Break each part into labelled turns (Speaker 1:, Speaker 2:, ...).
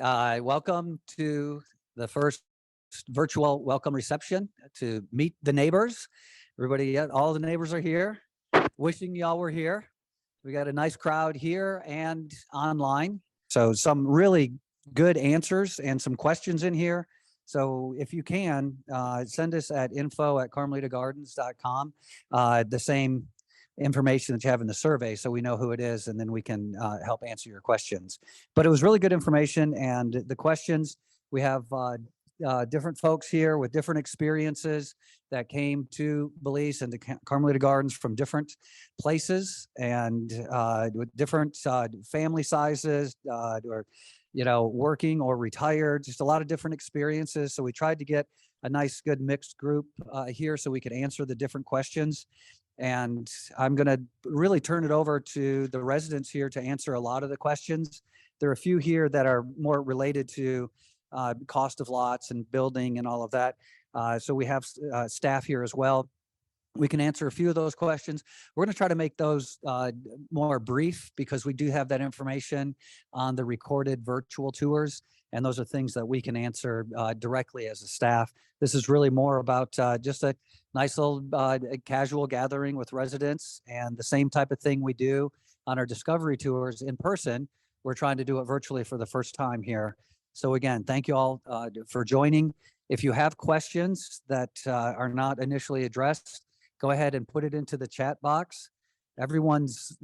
Speaker 1: Welcome to the first virtual welcome reception to meet the neighbors. Everybody, all the neighbors are here. Wishing y'all were here. We got a nice crowd here and online. So some really good answers and some questions in here. So if you can, send us at info@carmelitagardens.com, the same information that you have in the survey so we know who it is, and then we can help answer your questions. But it was really good information, and the questions, we have different folks here with different experiences that came to Belize and to Carmelita Gardens from different places and with different family sizes or working or retired, just a lot of different experiences. So we tried to get a nice, good mixed group here so we could answer the different questions. And I'm going to really turn it over to the residents here to answer a lot of the questions. There are a few here that are more related to cost of lots and building and all of that. So we have staff here as well. We can answer a few of those questions. We're going to try to make those more brief because we do have that information on the recorded virtual tours. And those are things that we can answer directly as a staff. This is really more about just a nice little casual gathering with residents, and the same type of thing we do on our discovery tours in person. We're trying to do it virtually for the first time here. So again, thank you all for joining. If you have questions that are not initially addressed, go ahead and put it into the chat box. Everyone's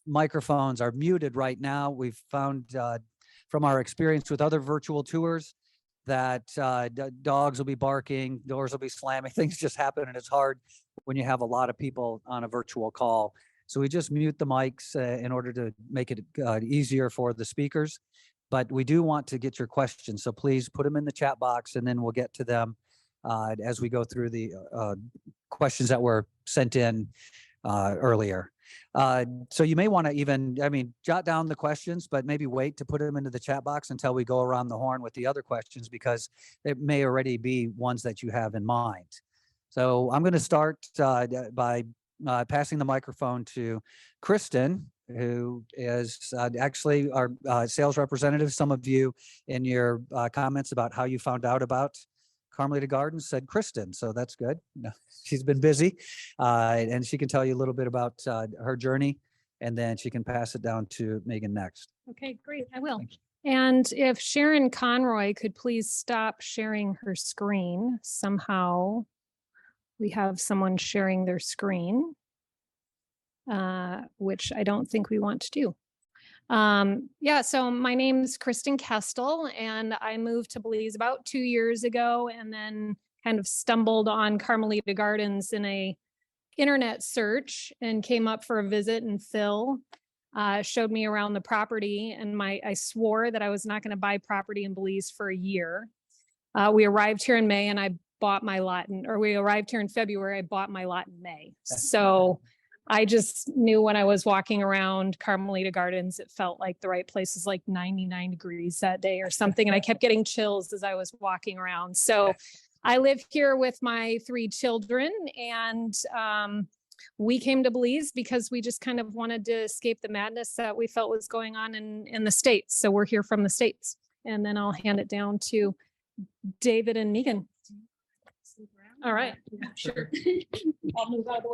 Speaker 1: microphones are muted right now. We've found from our experience with other virtual tours that dogs will be barking, doors will be slamming, things just happen, and it's hard when you have a lot of people on a virtual call. So we just mute the mics in order to make it easier for the speakers. But we do want to get your questions, so please put them in the chat box, and then we'll get to them as we go through the questions that were sent in earlier. So you may want to even, jot down the questions, but maybe wait to put them into the chat box until we go around the horn with the other questions, because it may already be ones that you have in mind. So I'm going to start by passing the microphone to Kristen, who is actually our sales representative. Some of you in your comments about how you found out about Carmelita Gardens said Kristen, so that's good. She's been busy, and she can tell you a little bit about her journey, and then she can pass it down to Megan next.
Speaker 2: Okay, great, I will. And if Sharon Conroy could please stop sharing her screen. Somehow we have someone sharing their screen, which I don't think we want to do. So my name's Kristen Kestel, and I moved to Belize about 2 years ago, and then kind of stumbled on Carmelita Gardens in a internet search and came up for a visit, and Phil showed me around the property, and I swore that I was not going to buy property in Belize for a year. We arrived here in May, and I bought my lot we arrived here in February, I bought my lot in May. So I just knew when I was walking around Carmelita Gardens, it felt like the right place. Was like 99 degrees that day or something. And I kept getting chills as I was walking around. So I live here with my 3 children, and we came to Belize because we just kind of wanted to escape the madness that we felt was going on in the States. So we're here from the States. And then I'll hand it down to David and Megan. All right. Sure. I'll move out of the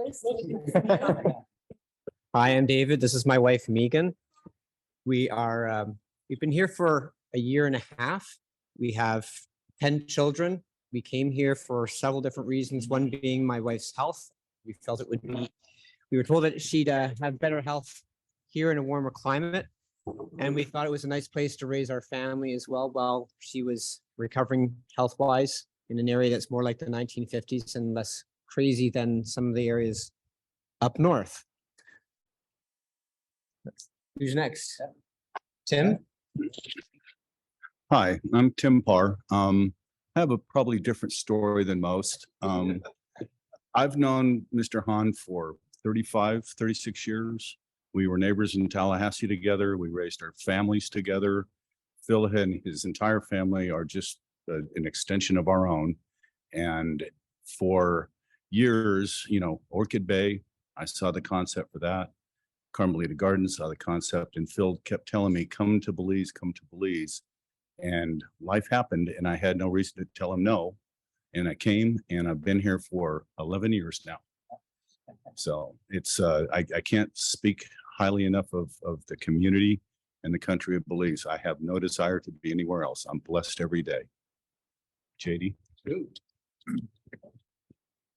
Speaker 2: way.
Speaker 3: Hi, I'm David. This is my wife, Megan. We've been here for a year and a half. We have 10 children. We came here for several different reasons, one being my wife's health. We felt we were told that she'd have better health here in a warmer climate. And we thought it was a nice place to raise our family as well while she was recovering health-wise, in an area that's more like the 1950s and less crazy than some of the areas up north. Who's next? Tim?
Speaker 4: Hi, I'm Tim Parr. I have a probably different story than most. I've known Mr. Hahn for 36 years. We were neighbors in Tallahassee together. We raised our families together. Phil and his entire family are just an extension of our own. And for years, Orchid Bay, I saw the concept for that. Carmelita Gardens saw the concept, and Phil kept telling me, come to Belize, come to Belize. And life happened and I had no reason to tell him no. And I came and I've been here for 11 years now. So it's, I can't speak highly enough of the community and the country of Belize. I have no desire to be anywhere else. I'm blessed every day. JD.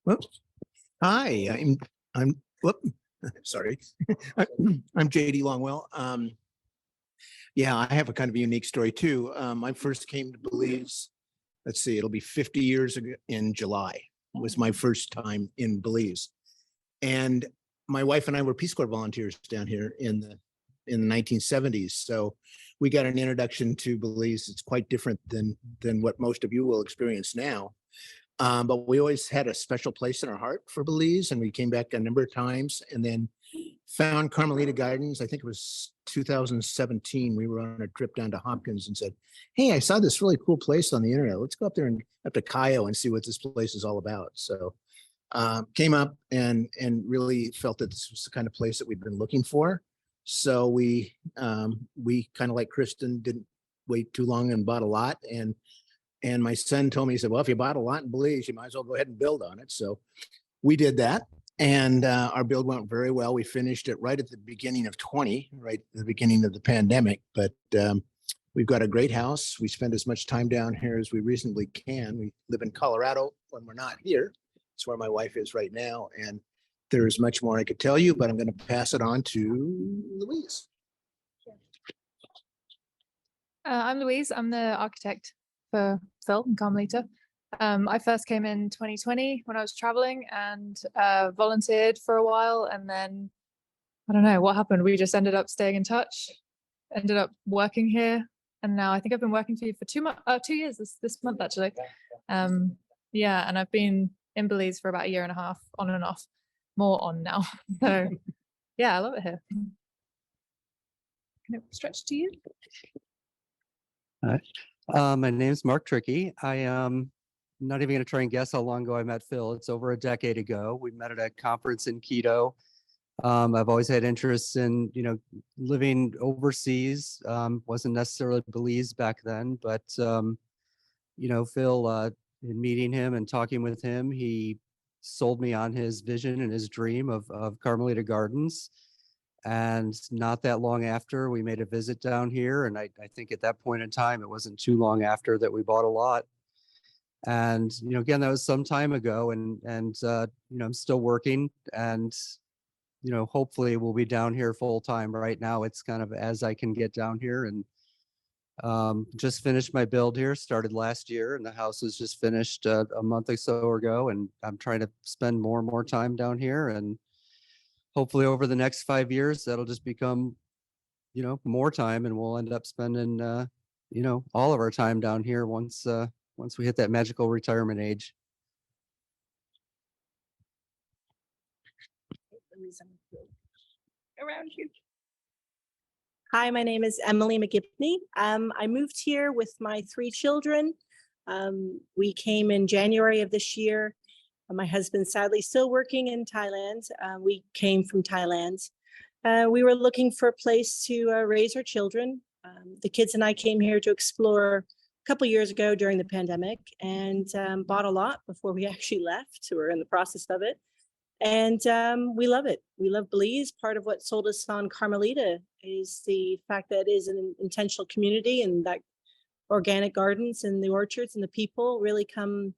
Speaker 5: Whoops. Hi, sorry. I'm JD Longwell. Yeah, I have a kind of a unique story too. I first came to Belize, let's see, it'll be 50 years ago in July was my first time in Belize. And my wife and I were Peace Corps volunteers down here in the 1970s. So we got an introduction to Belize. It's quite different than what most of you will experience now. But we always had a special place in our heart for Belize, and we came back a number of times and then found Carmelita Gardens. I think it was 2017. We were on a trip down to Hopkins and said, hey, I saw this really cool place on the internet. Let's go up there and up to Cayo and see what this place is all about. So came up and really felt that this was the kind of place that we'd been looking for. So we kind of like Kristen, didn't wait too long and bought a lot. And my son told me, he said, well, if you bought a lot in Belize, you might as well go ahead and build on it. So we did that. And our build went very well. We finished it right at the beginning of 20, right at the beginning of the pandemic. But we've got a great house. We spend as much time down here as we reasonably can. We live in Colorado when we're not here. It's where my wife is right now. And there's much more I could tell you, but I'm going to pass it on to Louise.
Speaker 6: I'm Louise. I'm the architect for Phil and Carmelita. I first came in 2020 when I was traveling and volunteered for a while. And then I don't know what happened. We just ended up staying in touch, ended up working here. And now I think I've been working for you for 2 years this month, actually. Yeah, and I've been in Belize for about a year and a half, on and off, more on now. So yeah, I love it here. Can it stretch to you?
Speaker 7: My name's Mark Trickey. I am not even going to try and guess how long ago I met Phil. It's over a decade ago. We met at a conference in Quito. I've always had interest in, living overseas. Wasn't necessarily Belize back then, but, Phil, in meeting him and talking with him, he sold me on his vision and his dream of Carmelita Gardens. And not that long after, we made a visit down here. And I think at that point in time, it wasn't too long after that we bought a lot. And, again, that was some time ago. And I'm still working. And, hopefully we'll be down here full time. Right now, it's kind of as I can get down here. And just finished my build here, started last year. And the house was just finished a month or so ago. And I'm trying to spend more and more time down here. And hopefully over the next 5 years, that'll just become, more time, and we'll end up spending, all of our time down here once we hit that magical retirement age.
Speaker 6: Around you.
Speaker 8: Hi, my name is Emily McGibney. I moved here with my 3 children. We came in January of this year. My husband's sadly still working in Thailand. We came from Thailand. We were looking for a place to raise our children. The kids and I came here to explore a couple years ago during the pandemic and bought a lot before we actually left. We're in the process of it. And we love it. We love Belize. Part of what sold us on Carmelita is the fact that it is an intentional community, and that organic gardens and the orchards and the people really come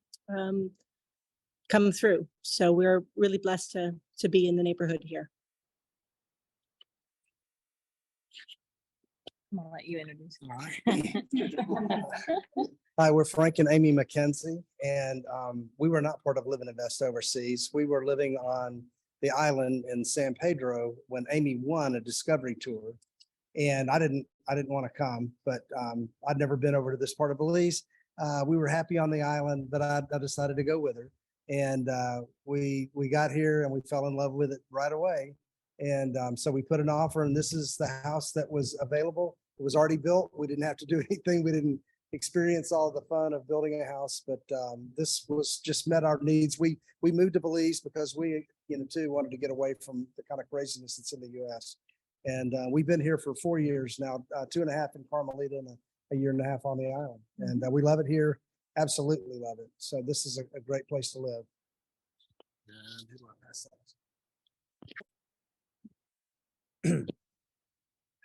Speaker 8: through. So we're really blessed to be in the neighborhood here.
Speaker 9: I'm gonna let you introduce
Speaker 10: Hi, we're Frank and Amy McKenzie, and we were not part of Live and Invest Overseas. We were living on the island in San Pedro when Amy won a discovery tour, and I didn't want to come, but I'd never been over to this part of Belize. We were happy on the island, but I decided to go with her, and we got here and we fell in love with it right away. And so we put an offer, and this is the house that was available. It was already built. We didn't have to do anything. We didn't experience all the fun of building a house, but this was just met our needs. We moved to Belize because we, too, wanted to get away from the kind of craziness that's in the U.S. And we've been here for 4 years now, 2.5 in Carmelita and a year and a half on the island. And we love it here. Absolutely love it. So this is a great place to live. And who do I pass that?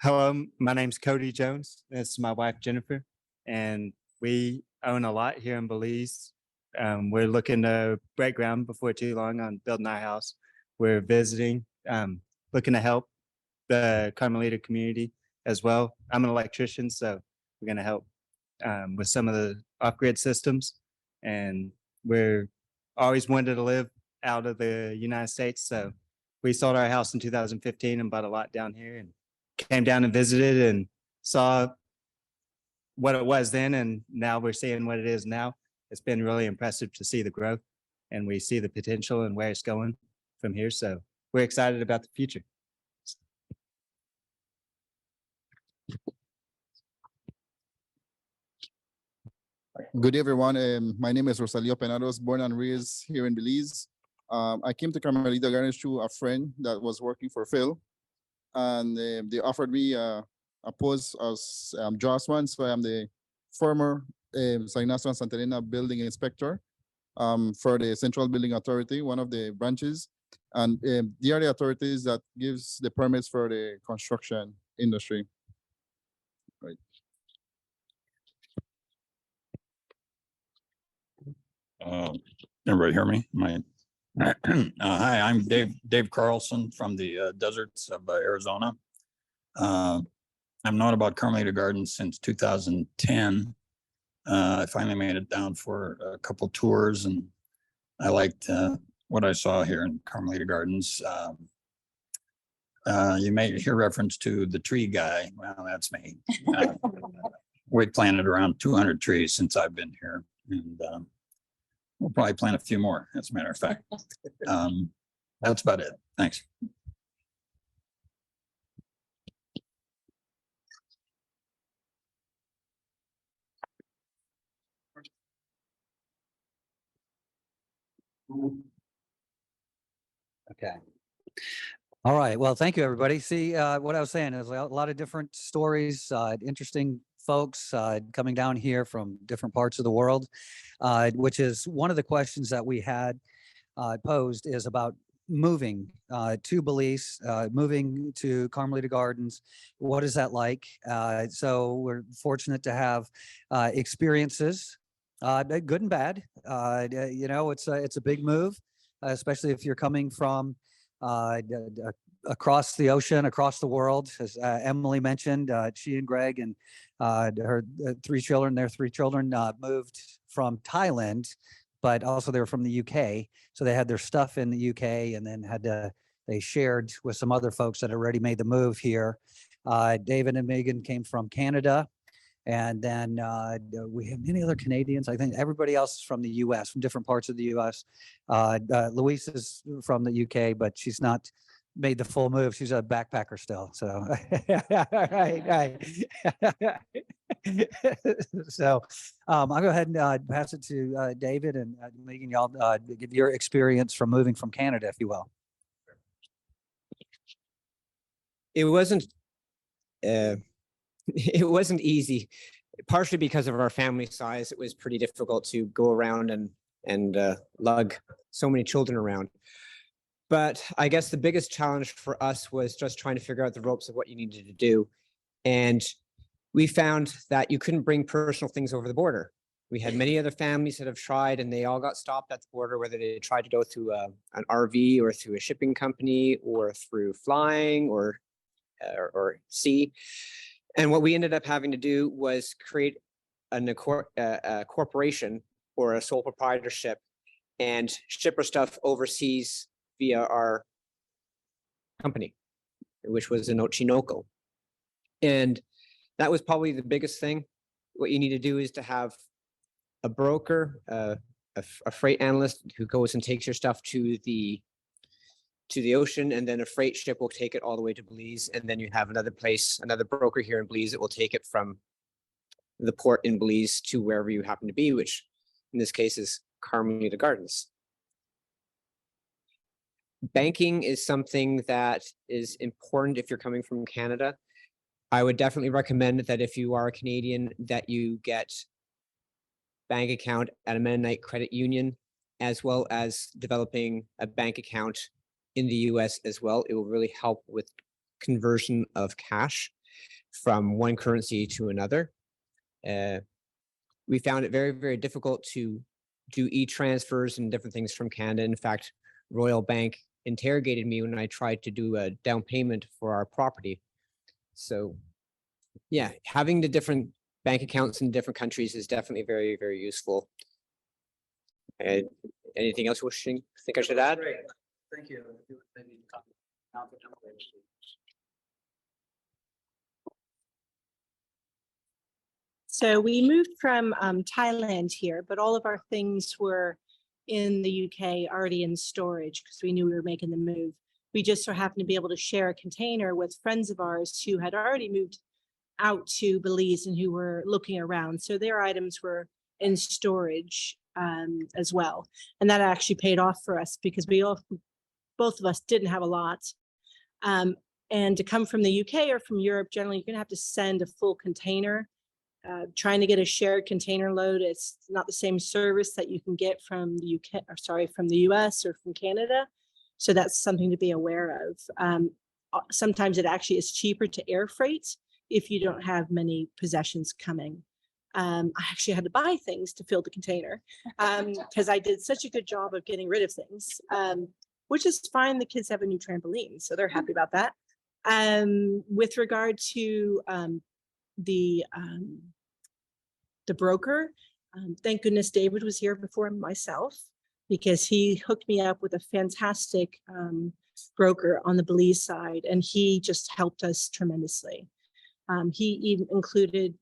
Speaker 9: Hello, my name's Cody Jones. This is my wife Jennifer, and we own a lot here in Belize. We're looking to break ground before too long on building our house. We're visiting, looking to help the Carmelita community as well. I'm an electrician, so we're going to help with some of the off-grid systems. And we're always wanted to live out of the United States, so we sold our house in 2015 and bought a lot down here and came down and visited and saw what it was then, and now we're seeing what it is now. It's been really impressive to see the growth, and we see the potential and where it's going from here. So we're excited about the future.
Speaker 11: Good day, everyone. My name is Rosalio Penados, born and raised here in Belize. I came to Carmelita Gardens through a friend that was working for Phil, and they offered me a post as draftsman. So I am the former San Ignacio and Santa Elena building inspector for the Central Building Authority, one of the branches. And they are the authorities that gives the permits for the construction industry. Right.
Speaker 12: Everybody hear me? Hi, I'm Dave Carlson from the deserts of Arizona. I've known about Carmelita Gardens since 2010. I finally made it down for a couple tours, and I liked what I saw here in Carmelita Gardens. You may hear reference to the tree guy. Well, that's me. We planted around 200 trees since I've been here, and we'll probably plant a few more, as a matter of fact. That's about it. Thanks.
Speaker 1: Okay. All right. Well, thank you, everybody. See, what I was saying is a lot of different stories, interesting folks coming down here from different parts of the world, which is one of the questions that we had posed is about moving to Belize, moving to Carmelita Gardens. What is that like? So we're fortunate to have experiences, good and bad. You know, it's a big move, especially if you're coming from across the ocean, across the world. As Emily mentioned, she and Greg and her their three children moved from Thailand, but also they were from the UK. So they had their stuff in the UK and then they shared with some other folks that already made the move here. David and Megan came from Canada. And then we have many other Canadians. I think everybody else is from the US, from different parts of the US. Louise is from the UK, but she's not made the full move. She's a backpacker still. So, right. So I'll go ahead and pass it to David and Megan. Y'all give your experience from moving from Canada, if you will.
Speaker 3: It wasn't. It wasn't easy, partially because of our family size. It was pretty difficult to go around and lug so many children around. But I guess the biggest challenge for us was just trying to figure out the ropes of what you needed to do. And we found that you couldn't bring personal things over the border. We had many other families that have tried, and they all got stopped at the border, whether they tried to go through an RV or through a shipping company or through flying or sea. And what we ended up having to do was create a corporation or a sole proprietorship and ship our stuff overseas via our company, which was in Ochinoco. And that was probably the biggest thing. What you need to do is to have a broker, a freight analyst who goes and takes your stuff to the ocean, and then a freight ship will take it all the way to Belize, and then you have another broker here in Belize that will take it from the port in Belize to wherever you happen to be, which in this case is Carmelita Gardens. Banking is something that is important if you're coming from Canada. I would definitely recommend that if you are a Canadian, that you get bank account at a Mennonite credit union, as well as developing a bank account in the US as well. It will really help with conversion of cash from one currency to another. We found it very, very difficult to do e-transfers and different things from Canada. In fact, Royal Bank interrogated me when I tried to do a down payment for our property. So yeah, having the different bank accounts in different countries is definitely very, very useful. And anything else you think I should add?
Speaker 1: Thank you.
Speaker 8: So we moved from Thailand here, but all of our things were in the UK already in storage because we knew we were making the move. We just so happened to be able to share a container with friends of ours who had already moved out to Belize and who were looking around. So their items were in storage as well. And that actually paid off for us because both of us didn't have a lot. And to come from the UK or from Europe, generally, you're going to have to send a full container. Trying to get a shared container load, it's not the same service that you can get from the UK, or sorry, from the US or from Canada. So that's something to be aware of. Sometimes it actually is cheaper to air freight if you don't have many possessions coming. I actually had to buy things to fill the container because I did such a good job of getting rid of things, which is fine. The kids have a new trampoline, so they're happy about that. With regard to the broker, thank goodness David was here before myself because he hooked me up with a fantastic broker on the Belize side, and he just helped us tremendously. He even included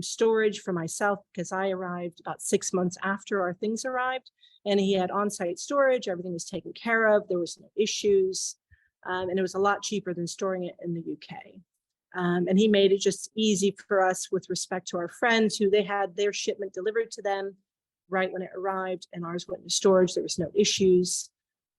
Speaker 8: storage for myself because I arrived about 6 months after our things arrived, and he had on-site storage. Everything was taken care of. There was no issues, and it was a lot cheaper than storing it in the UK. And he made it just easy for us with respect to our friends who they had their shipment delivered to them right when it arrived, and ours went into storage. There was no issues.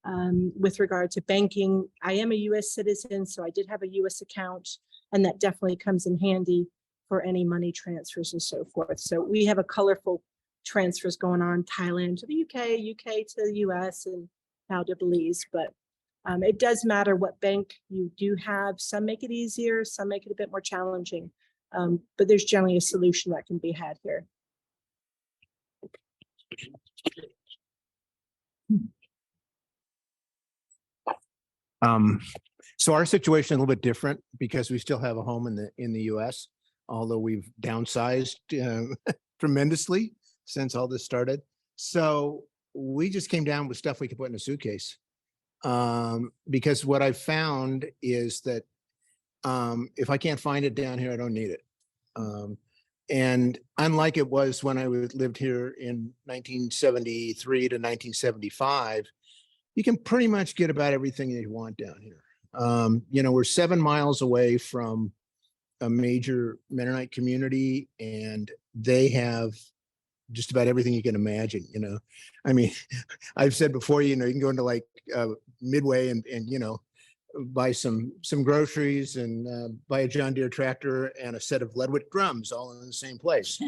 Speaker 8: With regard to banking, I am a US citizen, so I did have a US account, and that definitely comes in handy for any money transfers and so forth. So we have a colorful transfers going on, Thailand to the UK, UK to the US, and now to Belize. But it does matter what bank you do have. Some make it easier, some make it a bit more challenging. But there's generally a solution that can be had here.
Speaker 5: So our situation is a little bit different because we still have a home in the US, although we've downsized tremendously since all this started. So we just came down with stuff we could put in a suitcase. Because what I found is that if I can't find it down here, I don't need it. And unlike it was when I lived here in 1973 to 1975, you can pretty much get about everything that you want down here. You know, we're 7 miles away from a major Mennonite community, and they have just about everything you can imagine. You know, I mean, I've said before, you know, you can go into like Midway and you know, buy some groceries and buy a John Deere tractor and a set of leadwood drums all in the same place.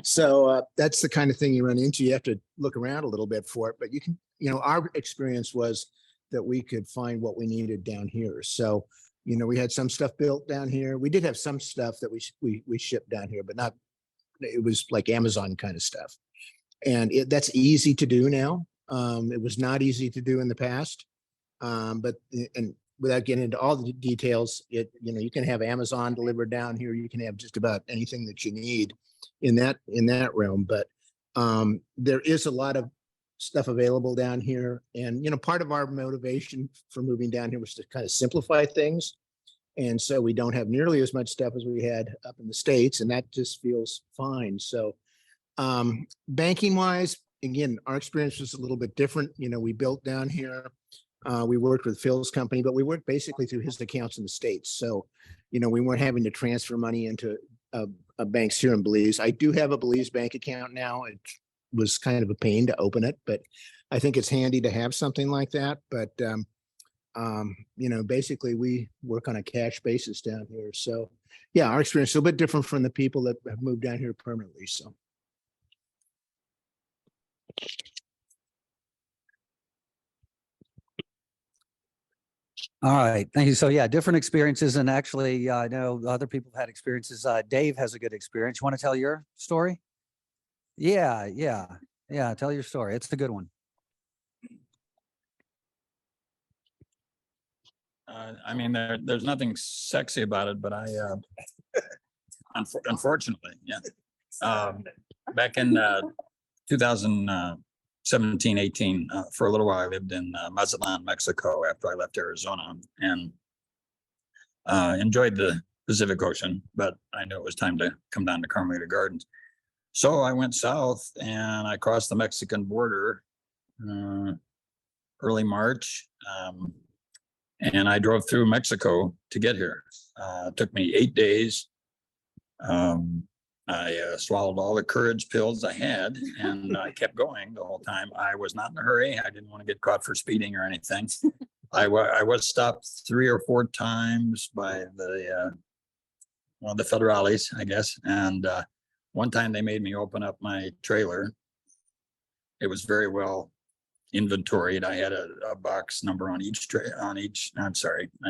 Speaker 5: So that's the kind of thing you run into. You have to look around a little bit for it, but you can, you know, our experience was that we could find what we needed down here. So, you know, we had some stuff built down here. We did have some stuff that we shipped down here, but not, it was like Amazon kind of stuff. And that's easy to do now. It was not easy to do in the past. But without getting into all the details, you know, you can have Amazon delivered down here. You can have just about anything that you need in that realm. But there is a lot of stuff available down here. And, you know, part of our motivation for moving down here was to kind of simplify things. And so we don't have nearly as much stuff as we had up in the States, and that just feels fine. So banking wise, again, our experience was a little bit different. You know, we built down here. We worked with Phil's company, but we worked basically through his accounts in the States. So, you know, we weren't having to transfer money into banks here in Belize. I do have a Belize bank account now. It was kind of a pain to open it, but I think it's handy to have something like that. But Basically we work on a cash basis down here. So yeah, our experience is a little bit different from the people that have moved down here permanently. So.
Speaker 1: All right, thank you. So yeah, different experiences, and actually, I know other people have had experiences. Dave has a good experience. You want to tell your story? Yeah, yeah, yeah. Tell your story. It's a good one.
Speaker 12: I mean, there's nothing sexy about it, but unfortunately, yeah. Back in 2017, 18, for a little while, I lived in Mazatlan, Mexico after I left Arizona, and enjoyed the Pacific Ocean, but I knew it was time to come down to Carmelita Gardens. So I went south and I crossed the Mexican border early March. And I drove through Mexico to get here. It took me 8 days. I swallowed all the courage pills I had, and I kept going the whole time. I was not in a hurry. I didn't want to get caught for speeding or anything. I was stopped 3 or 4 times by the federales, I guess. And one time they made me open up my trailer. It was very well inventoried. I had a box number on each I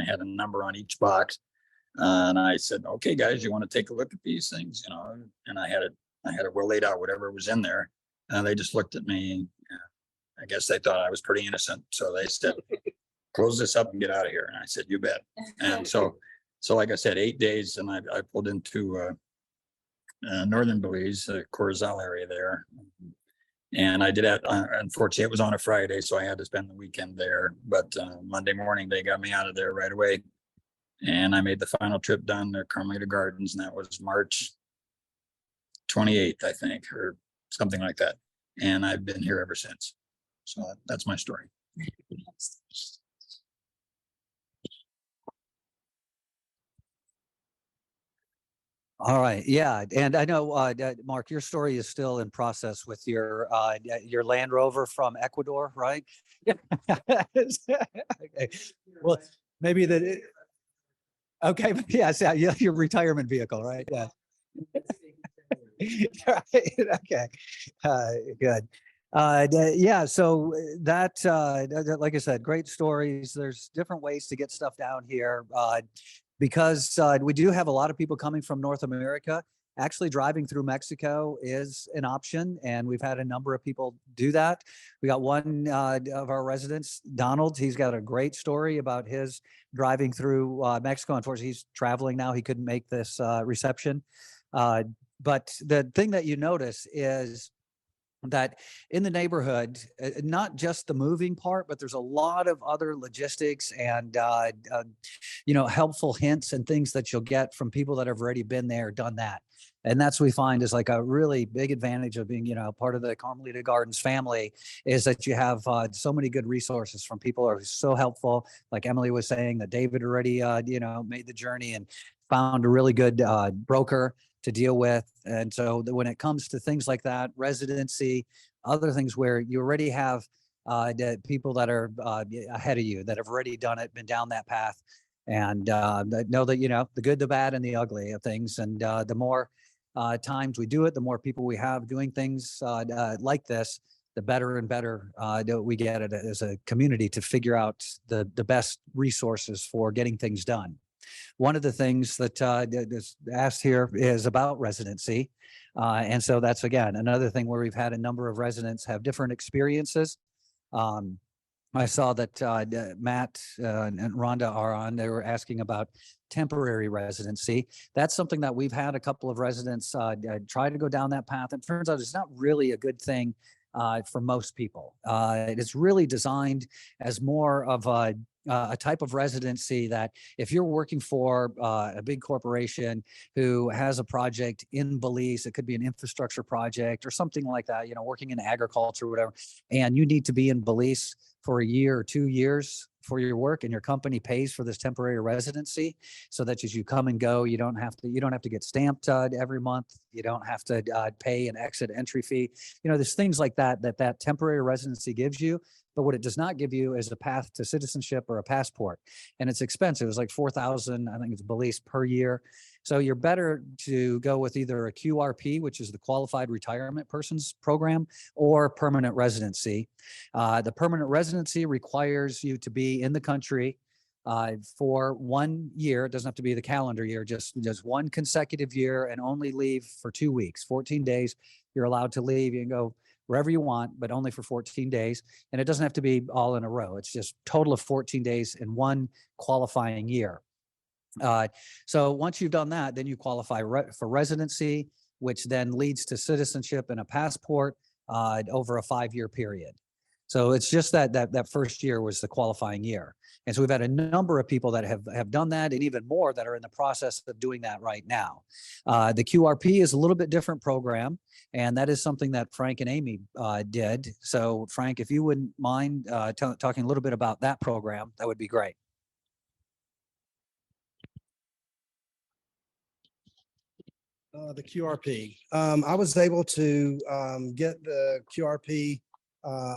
Speaker 12: had a number on each box. And I said, okay, guys, you want to take a look at these things, and I had it well laid out, whatever was in there. And they just looked at me. I guess they thought I was pretty innocent. So they said, close this up and get out of here. And I said, you bet. And so like I said, 8 days, and I pulled into northern Belize, the Corozal area there. And I did that. Unfortunately, it was on a Friday, so I had to spend the weekend there. But Monday morning, they got me out of there right away. And I made the final trip down to Carmelita Gardens, and that was March 28th, I think, or something like that. And I've been here ever since. So that's my story.
Speaker 1: All right, yeah, and I know, Mark, your story is still in process with your Land Rover from Ecuador, right? Okay. Well, maybe that. Okay, yes, yeah, your retirement vehicle, right? Yeah. Right, okay, good. Yeah, so like I said, great stories. There's different ways to get stuff down here. Because we do have a lot of people coming from North America. Actually, driving through Mexico is an option, and we've had a number of people do that. We got one of our residents, Donald. He's got a great story about his driving through Mexico. Unfortunately, he's traveling now. He couldn't make this reception. But the thing that you notice is that in the neighborhood, not just the moving part, but there's a lot of other logistics and helpful hints and things that you'll get from people that have already been there, done that. And that's what we find is like a really big advantage of being, part of the Carmelita Gardens family, is that you have so many good resources from people who are so helpful. Like Emily was saying, that David already, made the journey and found a really good broker to deal with. And so when it comes to things like that, residency, other things where you already have the people that are ahead of you that have already done it, been down that path, and know that, the good, the bad, and the ugly of things. And the more times we do it, the more people we have doing things like this, the better and better we get it as a community to figure out the best resources for getting things done. One of the things that is asked here is about residency. And so that's, again, another thing where we've had a number of residents have different experiences. I saw that Matt and Rhonda are on. They were asking about temporary residency. That's something that we've had a couple of residents try to go down that path. It turns out it's not really a good thing for most people. It's really designed as more of a type of residency that if you're working for a big corporation who has a project in Belize, it could be an infrastructure project or something like that, working in agriculture or whatever, and you need to be in Belize for a year or 2 years for your work and your company pays for this temporary residency so that as you come and go, you don't have to get stamped every month. You don't have to pay an exit entry fee. There's things like that temporary residency gives you. But what it does not give you is a path to citizenship or a passport. And it's expensive. It's like $4,000, I think it's Belize per year. So you're better to go with either a QRP, which is the Qualified Retirement Persons Program, or permanent residency. The permanent residency requires you to be in the country for 1 year. It doesn't have to be the calendar year, just one consecutive year, and only leave for 2 weeks, 14 days. You're allowed to leave. You can go wherever you want, but only for 14 days. And it doesn't have to be all in a row. It's just total of 14 days in one qualifying year. So once you've done that, then you qualify for residency, which then leads to citizenship and a passport over a 5-year period. So it's just that first year was the qualifying year. And so we've had a number of people that have done that, and even more that are in the process of doing that right now. The QRP is a little bit different program, and that is something that Frank and Amy did. So Frank, if you wouldn't mind talking a little bit about that program, that would be great.
Speaker 10: The QRP. I was able to get the QRP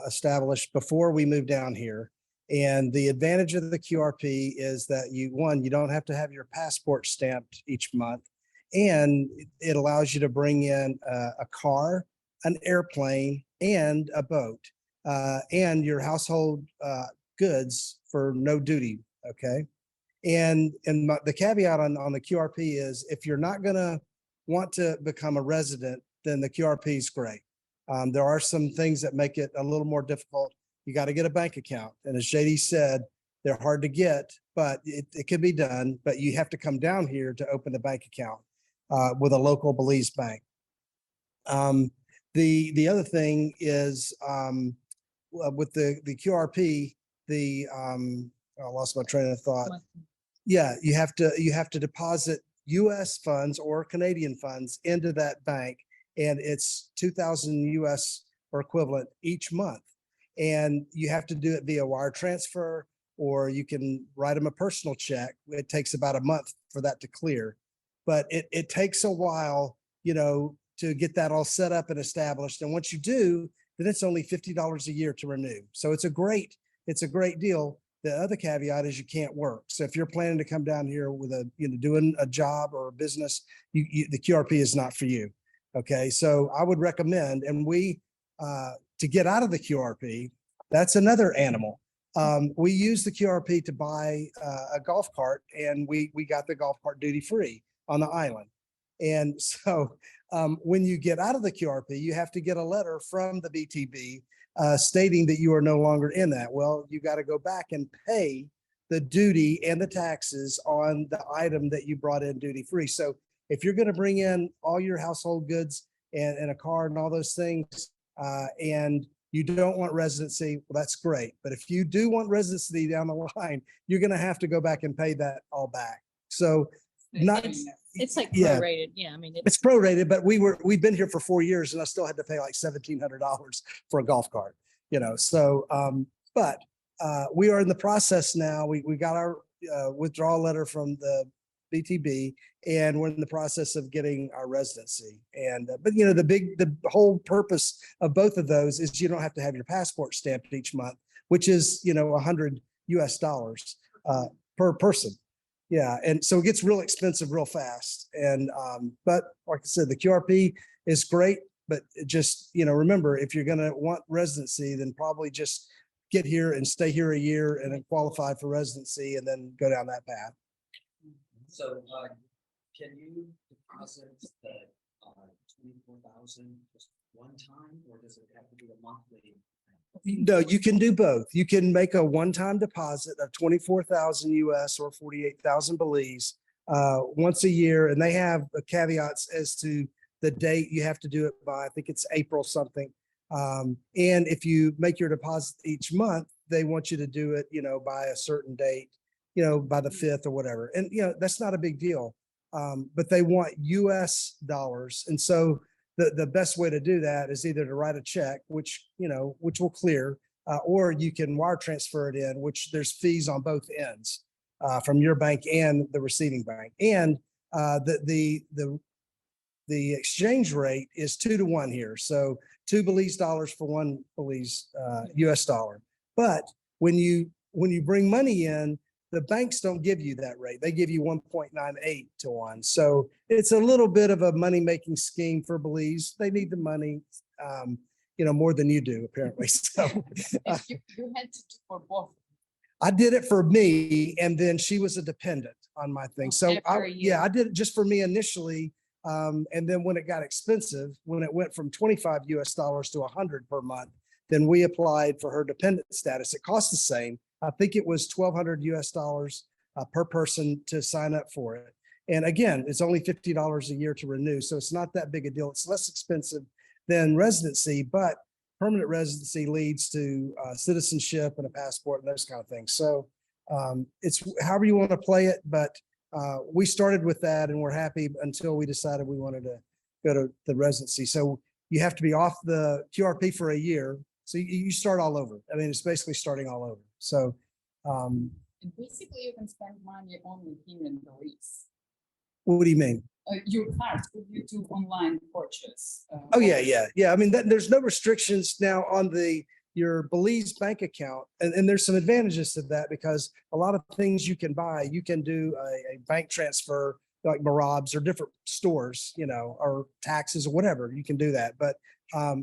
Speaker 10: established before we moved down here. And the advantage of the QRP is that you don't have to have your passport stamped each month. And it allows you to bring in a car, an airplane, and a boat, and your household goods for no duty, okay? And the caveat on the QRP is if you're not gonna want to become a resident, then the QRP is great. There are some things that make it a little more difficult. You got to get a bank account. And as JD said, they're hard to get, but it can be done. But you have to come down here to open the bank account with a local Belize bank. The other thing is with the QRP, I lost my train of thought. Yeah, you have to deposit US funds or Canadian funds into that bank, and it's 2,000 US or equivalent each month. And you have to do it via wire transfer, or you can write them a personal check. It takes about a month for that to clear, but it takes a while, to get that all set up and established. And once you do, then it's only $50 a year to renew. So it's a great deal. The other caveat is you can't work. So if you're planning to come down here with doing a job or a business, the QRP is not for you. Okay. So I would recommend, and to get out of the QRP, that's another animal. We use the QRP to buy a golf cart, and we got the golf cart duty free on the island. And so when you get out of the QRP, you have to get a letter from the BTB stating that you are no longer in that. Well, you got to go back and pay the duty and the taxes on the item that you brought in duty free. So if you're going to bring in all your household goods and a car and all those things, and you don't want residency, well, that's great. But if you do want residency down the line, you're going to have to go back and pay that all back. So
Speaker 13: it's like
Speaker 10: yeah,
Speaker 13: prorated. Yeah, I mean,
Speaker 10: it's prorated, but we've been here for 4 years, and I still had to pay like $1,700 for a golf cart. So but we are in the process now. We got our withdrawal letter from the BTB, and we're in the process of getting our residency. And but the whole purpose of both of those is you don't have to have your passport stamped each month, which is $100 US per person. Yeah, and so it gets real expensive real fast. And but like I said, the QRP is great, but just remember, if you're going to want residency, then probably just get here and stay here a year and then qualify for residency, and then go down that path.
Speaker 1: So can you deposit the 24,000 just one time, or does it have to be a monthly?
Speaker 10: No, you can do both. You can make a one-time deposit of 24,000 US or 48,000 Belize once a year, and they have caveats as to the date you have to do it by. I think it's April something. And if you make your deposit each month, they want you to do it, by a certain date, by the 5th or whatever. And, that's not a big deal. But they want US dollars. And so the best way to do that is either to write a check, which will clear, or you can wire transfer it in, which there's fees on both ends from your bank and the receiving bank. And the exchange rate is 2 to 1 here. So 2 Belize dollars for 1 Belize US dollar. But when you bring money in, the banks don't give you that rate. They give you 1.98 to 1. So it's a little bit of a money-making scheme for Belize. They need the money, more than you do, apparently. So
Speaker 13: You had to do for both.
Speaker 10: I did it for me, and then she was a dependent on my thing. So
Speaker 13: after a year.
Speaker 10: I did it just for me initially. And then when it got expensive, when it went from 25 US dollars to 100 per month, then we applied for her dependent status. It cost the same. I think it was 1,200 US dollars per person to sign up for it. And again, it's only $50 a year to renew. So it's not that big a deal. It's less expensive than residency, but permanent residency leads to citizenship and a passport and those kind of things. So it's however you want to play it, but we started with that and we're happy until we decided we wanted to go to the residency. So you have to be off the QRP for a year. So you start all over. I mean, it's basically starting all over. So
Speaker 13: And basically, you can spend money only here in Belize.
Speaker 10: what do you mean?
Speaker 13: Your card, would you do online purchase?
Speaker 10: Oh, yeah. I mean, there's no restrictions now on your Belize bank account. And there's some advantages to that because a lot of things you can buy, you can do a bank transfer like Marab's or different stores, or taxes or whatever, you can do that. But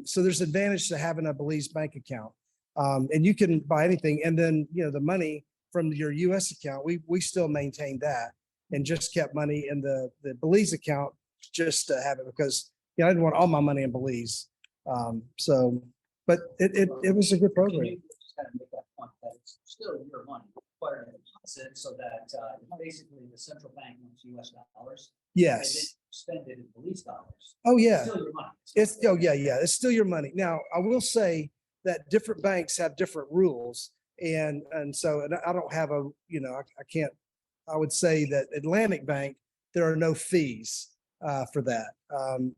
Speaker 10: so there's advantage to having a Belize bank account. And you can buy anything. And then, the money from your US account, we still maintain that and just kept money in the Belize account just to have it because, I didn't want all my money in Belize. But it was a good program.
Speaker 1: Just kind of make that point that it's still your money, required a deposit so that basically the central bank wants US dollars.
Speaker 10: Yes.
Speaker 1: And then spend it in Belize dollars.
Speaker 10: Oh, yeah.
Speaker 1: It's still your money.
Speaker 10: It's still your money. Now, I will say that different banks have different rules. And so I don't have I can't, I would say that Atlantic Bank, there are no fees for that.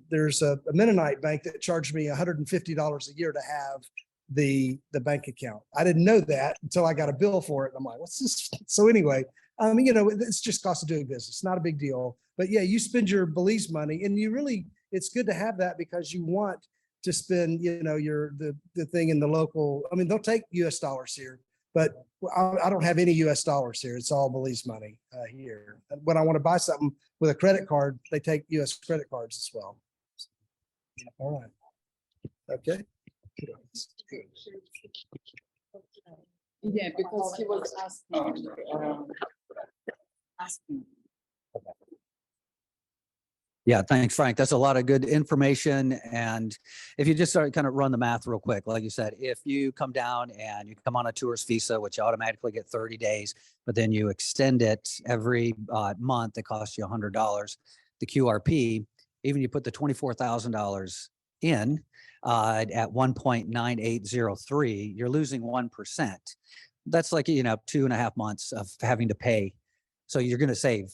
Speaker 10: There's a Mennonite bank that charged me $150 a year to have the bank account. I didn't know that until I got a bill for it. And I'm like, what's this? So anyway, it's just cost of doing business. Not a big deal. But yeah, you spend your Belize money and it's good to have that because you want to spend, the thing in the local. I mean, they'll take US dollars here, but I don't have any US dollars here. It's all Belize money here. And when I want to buy something with a credit card, they take US credit cards as well. All right. Okay.
Speaker 13: Yeah, because he was asking.
Speaker 1: Yeah, thanks, Frank. That's a lot of good information. And if you just start kind of run the math real quick, like you said, if you come down and you come on a tourist visa, which you automatically get 30 days, but then you extend it every month, it costs you $100. The QRP, even you put the $24,000 in at 1.9803, you're losing 1%. That's like, 2.5 months of having to pay. So you're going to save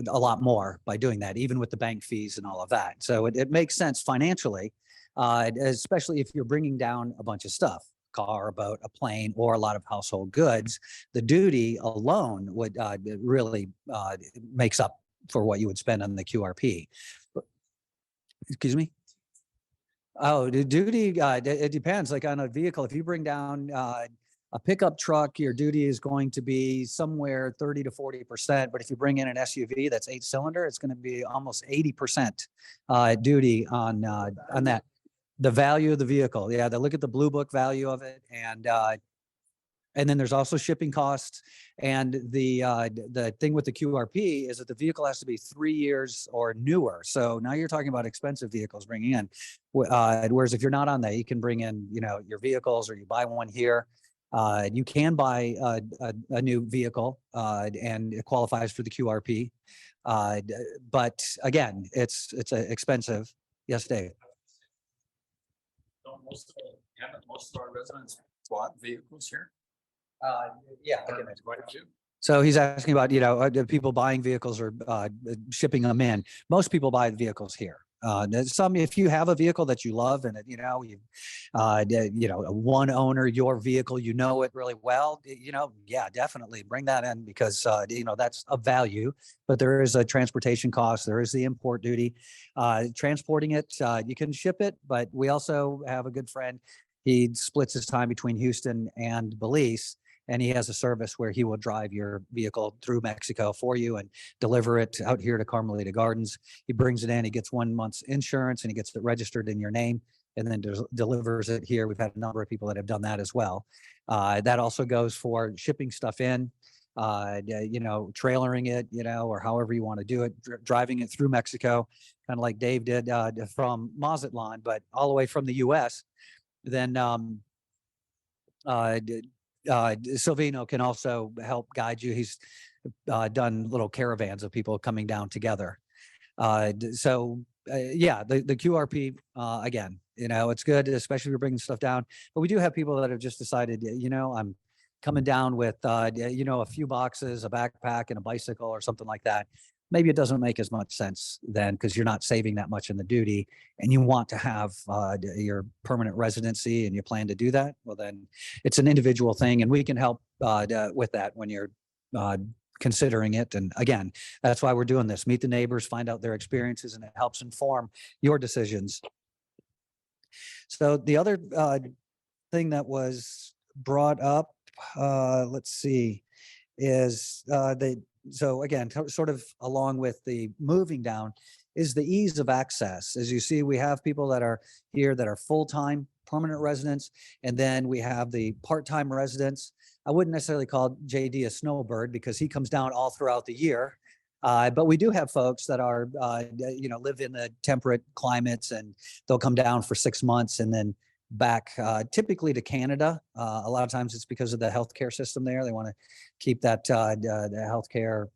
Speaker 1: a lot more by doing that, even with the bank fees and all of that. So it makes sense financially, especially if you're bringing down a bunch of stuff, car, a boat, a plane, or a lot of household goods. The duty alone would really makes up for what you would spend on the QRP. Excuse me? Oh, the duty, it depends. Like on a vehicle, if you bring down a pickup truck, your duty is going to be somewhere 30 to 40%. But if you bring in an SUV that's 8-cylinder, it's going to be almost 80% duty on that. The value of the vehicle. Yeah, they look at the Blue Book value of it, and then there's also shipping costs. And the thing with the QRP is that the vehicle has to be 3 years or newer. So now you're talking about expensive vehicles bringing in. Whereas if you're not on that, you can bring in your vehicles, or you buy one here. You can buy a new vehicle and it qualifies for the QRP. But again, it's expensive. Yes, Dave.
Speaker 12: Don't haven't most of our residents bought vehicles here?
Speaker 1: Yeah.
Speaker 12: Quite a few.
Speaker 1: So he's asking about, people buying vehicles or shipping them in. Most people buy vehicles here. There's some, if you have a vehicle that you love and a one owner, your vehicle, you know it really well, yeah, definitely bring that in because, that's of value, but there is a transportation cost. There is the import duty. Transporting it, you can ship it, but we also have a good friend. He splits his time between Houston and Belize, and he has a service where he will drive your vehicle through Mexico for you and deliver it out here to Carmelita Gardens. He brings it in, he gets 1 month's insurance, and he gets it registered in your name, and then delivers it here. We've had a number of people that have done that as well. That also goes for shipping stuff in, trailering it, or however you want to do it, driving it through Mexico, kind of like Dave did from Mazatlan, but all the way from the US. Then Silvino can also help guide you. He's done little caravans of people coming down together. The QRP, again, it's good, especially if you're bringing stuff down. But we do have people that have just decided, I'm coming down with, a few boxes, a backpack, and a bicycle or something like that. Maybe it doesn't make as much sense then because you're not saving that much in the duty and you want to have your permanent residency and you plan to do that. Well, then it's an individual thing and we can help with that when you're considering it. And again, that's why we're doing this. Meet the neighbors, find out their experiences, and it helps inform your decisions. So the other thing that was brought up, let's see, is so again, sort of along with the moving down is the ease of access. As you see, we have people that are here that are full-time permanent residents, and then we have the part-time residents. I wouldn't necessarily call JD a snowbird because he comes down all throughout the year. But we do have folks that are, live in the temperate climates and they'll come down for 6 months and then back typically to Canada. A lot of times it's because of the healthcare system there. They want to keep that the healthcare,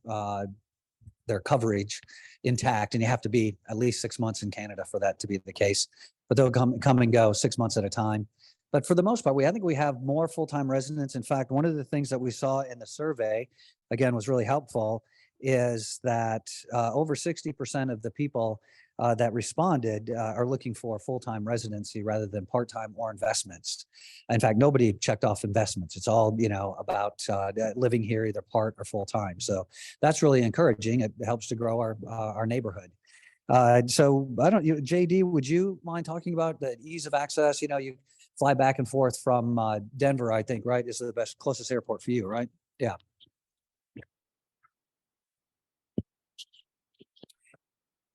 Speaker 1: their coverage intact, and you have to be at least 6 months in Canada for that to be the case. But they'll come and go 6 months at a time. But for the most part, I think we have more full-time residents. In fact, one of the things that we saw in the survey, again, was really helpful, is that over 60% of the people that responded are looking for full-time residency rather than part-time or investments. In fact, nobody checked off investments. It's all, about living here either part or full-time. So that's really encouraging. It helps to grow our neighborhood. So JD, would you mind talking about the ease of access? You fly back and forth from Denver, I think, right? Is the closest airport for you, right? Yeah.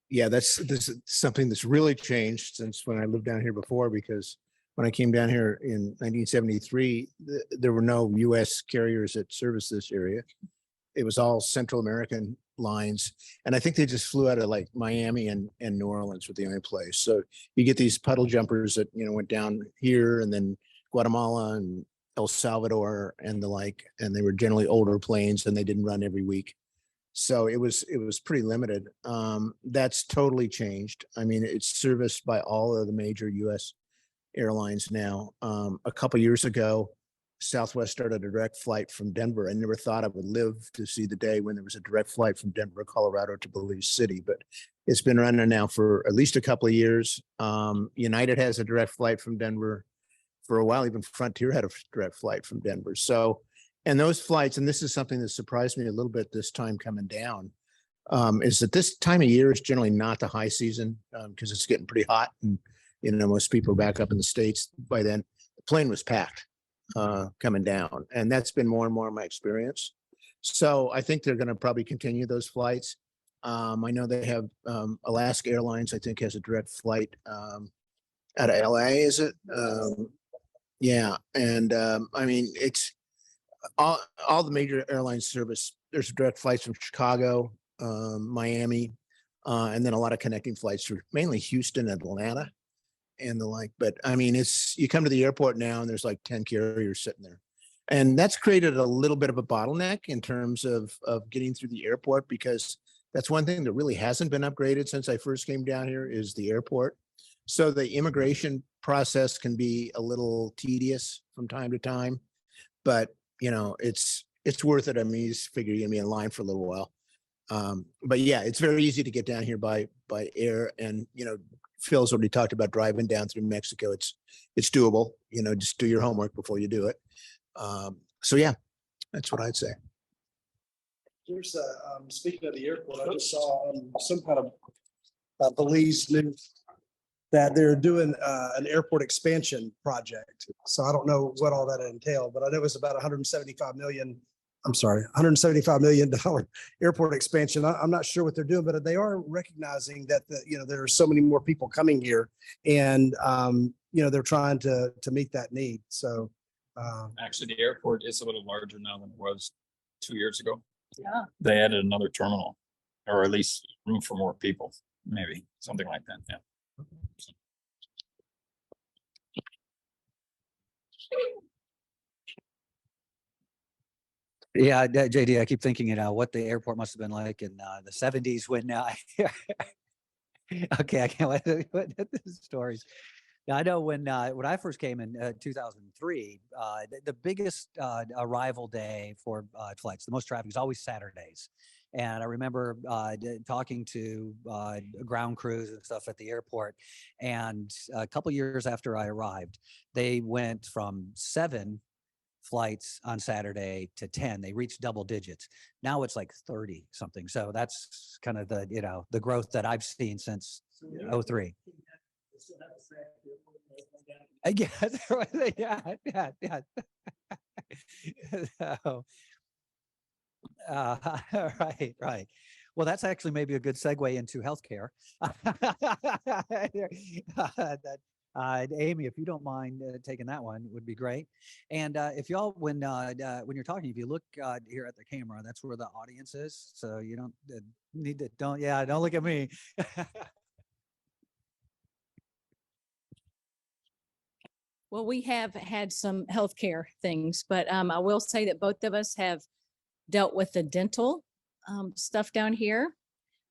Speaker 5: Yeah, this is something that's really changed since when I lived down here before, because when I came down here in 1973, there were no US carriers that serviced this area. It was all Central American lines. And I think they just flew out of like Miami and New Orleans were the only place. So you get these puddle jumpers that, went down here and then Guatemala and El Salvador and the like, and they were generally older planes and they didn't run every week. So it was pretty limited. That's totally changed. I mean, it's serviced by all of the major US airlines now. A couple years ago, Southwest started a direct flight from Denver. I never thought I would live to see the day when there was a direct flight from Denver, Colorado to Belize City, but it's been running now for at least a couple of years. United has a direct flight from Denver for a while. Even Frontier had a direct flight from Denver. So, and those flights, and this is something that surprised me a little bit this time coming down, is that this time of year is generally not the high season because it's getting pretty hot. And, most people are back up in the States by then. The plane was packed coming down. And that's been more and more my experience. So I think they're going to probably continue those flights. I know they have Alaska Airlines, I think, has a direct flight out of LA, is it? Yeah. And I mean, it's all the major airline service. There's direct flights from Chicago, Miami, and then a lot of connecting flights through mainly Houston, Atlanta, and the like. But I mean, you come to the airport now and there's like 10 carriers sitting there. And that's created a little bit of a bottleneck in terms of getting through the airport, because that's one thing that really hasn't been upgraded since I first came down here is the airport. So the immigration process can be a little tedious from time to time, but it's worth it. I mean, you just figure you're gonna be in line for a little while. But yeah, it's very easy to get down here by by air. And, Phil's already talked about driving down through Mexico. It's doable, just do your homework before you do it. So yeah, that's what I'd say.
Speaker 10: Here's speaking of the airport, I just saw some kind of Belize news that they're doing an airport expansion project. So I don't know what all that entailed, but I know it's about $175 million airport expansion. I'm not sure what they're doing, but they are recognizing that there are so many more people coming here, and they're trying to meet that need. So
Speaker 12: Actually, the airport is a little larger now than it was 2 years ago.
Speaker 2: Yeah.
Speaker 12: They added another terminal, or at least room for more people, maybe something like that. Yeah.
Speaker 1: Yeah, JD, I keep thinking, what the airport must have been like in the 70s when okay, I can't wait the stories. Now, I know when I first came in 2003, the biggest arrival day for flights, the most traffic is always Saturdays. And I remember talking to ground crews and stuff at the airport. And a couple years after I arrived, they went from 7 flights on Saturday to 10. They reached double digits. Now it's like 30 something. So that's kind of the growth that I've seen since 03. Yeah, yeah. So, right. Well, that's actually maybe a good segue into healthcare. Amy, if you don't mind taking that one, would be great. And if y'all, when you're talking, if you look here at the camera, that's where the audience is. So you don't need to, don't look at me.
Speaker 14: Well, we have had some healthcare things, but I will say that both of us have dealt with the dental stuff down here.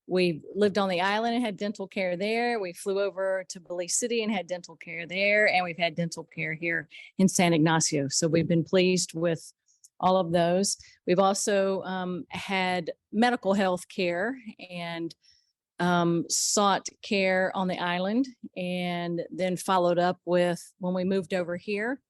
Speaker 14: We lived on the island and had dental care there. We flew over to Belize City and had dental care there. And we've had dental care here in San Ignacio. So we've been pleased with all of those. We've also had medical health care and sought care on the island, and then followed up with, when we moved over here,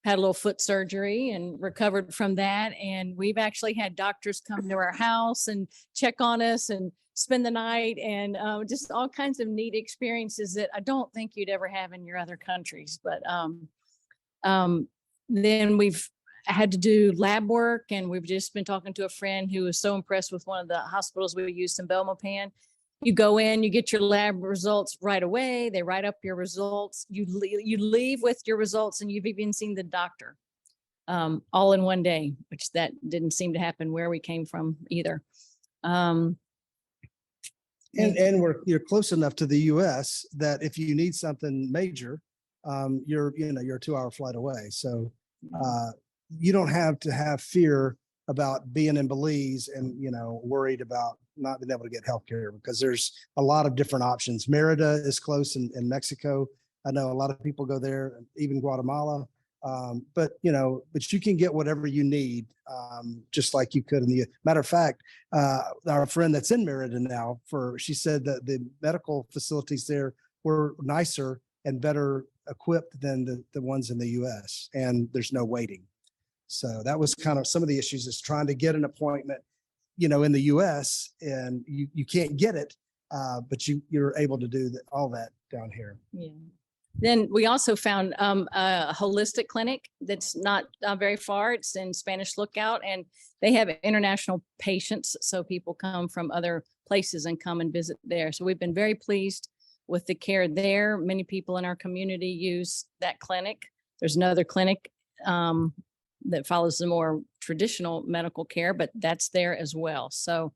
Speaker 14: had a little foot surgery and recovered from that. And we've actually had doctors come to our house and check on us and spend the night, and just all kinds of neat experiences that I don't think you'd ever have in your other countries. But then we've had to do lab work, and we've just been talking to a friend who was so impressed with one of the hospitals we used in Belmopan. You go in, you get your lab results right away. They write up your results. You leave with your results, and you've even seen the doctor all in one day, which that didn't seem to happen where we came from either.
Speaker 10: And you're close enough to the U.S. that if you need something major, you're a 2-hour flight away. So you don't have to have fear about being in Belize and, worried about not being able to get healthcare, because there's a lot of different options. Merida is close in Mexico. I know a lot of people go there, even Guatemala. But you can get whatever you need, just like you could in the, matter of fact, our friend that's in Merida now, she said that the medical facilities there were nicer and better equipped than the ones in the US, and there's no waiting. So that was kind of some of the issues, is trying to get an appointment, in the US, and you can't get it, but you're able to do all that down here.
Speaker 14: Yeah. Then we also found a holistic clinic that's not very far. It's in Spanish Lookout, and they have international patients. So people come from other places and come and visit there. So we've been very pleased with the care there. Many people in our community use that clinic. There's another clinic that follows the more traditional medical care, but that's there as well. So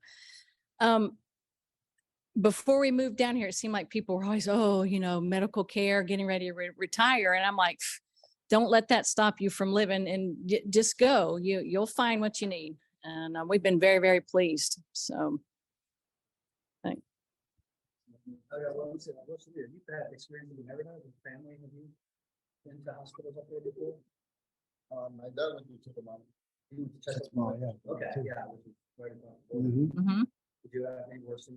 Speaker 14: before we moved down here, it seemed like people were always, medical care, getting ready to retire. And I'm like, don't let that stop you from living, and just go. You'll find what you need. And we've been very, very pleased. So thanks.
Speaker 1: You've had experience in Merida with family? Have you been to hospitals up there before?
Speaker 11: My dad went to Chetumal.
Speaker 1: You went to Chetumal,
Speaker 10: yeah.
Speaker 1: Okay, yeah. Which is right across the border.
Speaker 10: Mhm.
Speaker 14: Mhm.
Speaker 1: Did you have any worse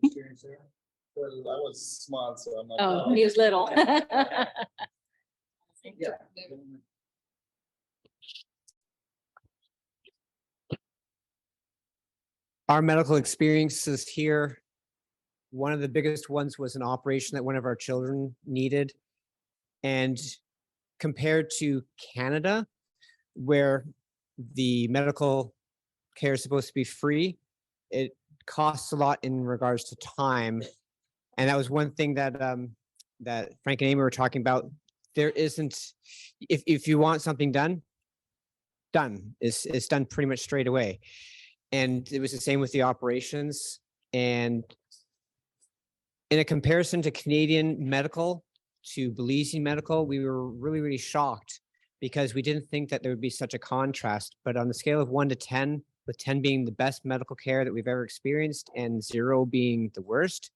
Speaker 1: experience there?
Speaker 11: Well, I was small, so I'm not.
Speaker 14: Oh, he was little.
Speaker 1: Yeah.
Speaker 3: Our medical experiences here, one of the biggest ones was an operation that one of our children needed. And compared to Canada, where the medical care is supposed to be free, it costs a lot in regards to time. And that was one thing that that Frank and Amy were talking about. There isn't, if you want something done, it's done pretty much straight away. And it was the same with the operations. And in a comparison to Canadian medical to Belizean medical, we were really, really shocked because we didn't think that there would be such a contrast. But on the scale of 1 to 10, with 10 being the best medical care that we've ever experienced and 0 being the worst,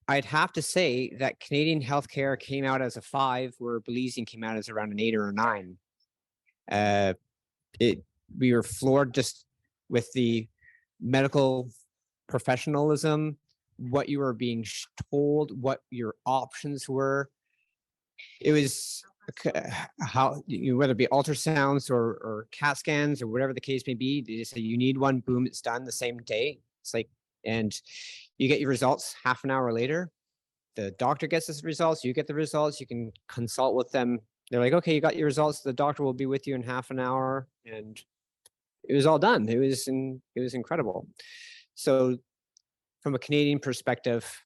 Speaker 3: I'd have to say that Canadian healthcare came out as a 5, where Belizean came out as around an 8 or a 9. We were floored just with the medical professionalism, what you were being told, what your options were. It was how, whether it be ultrasounds or CAT scans or whatever the case may be, they just say you need one, boom, it's done the same day. It's like, and you get your results half an hour later. The doctor gets the results, you get the results, you can consult with them. They're like, okay, you got your results. The doctor will be with you in half an hour, and it was all done. It was incredible. So from a Canadian perspective,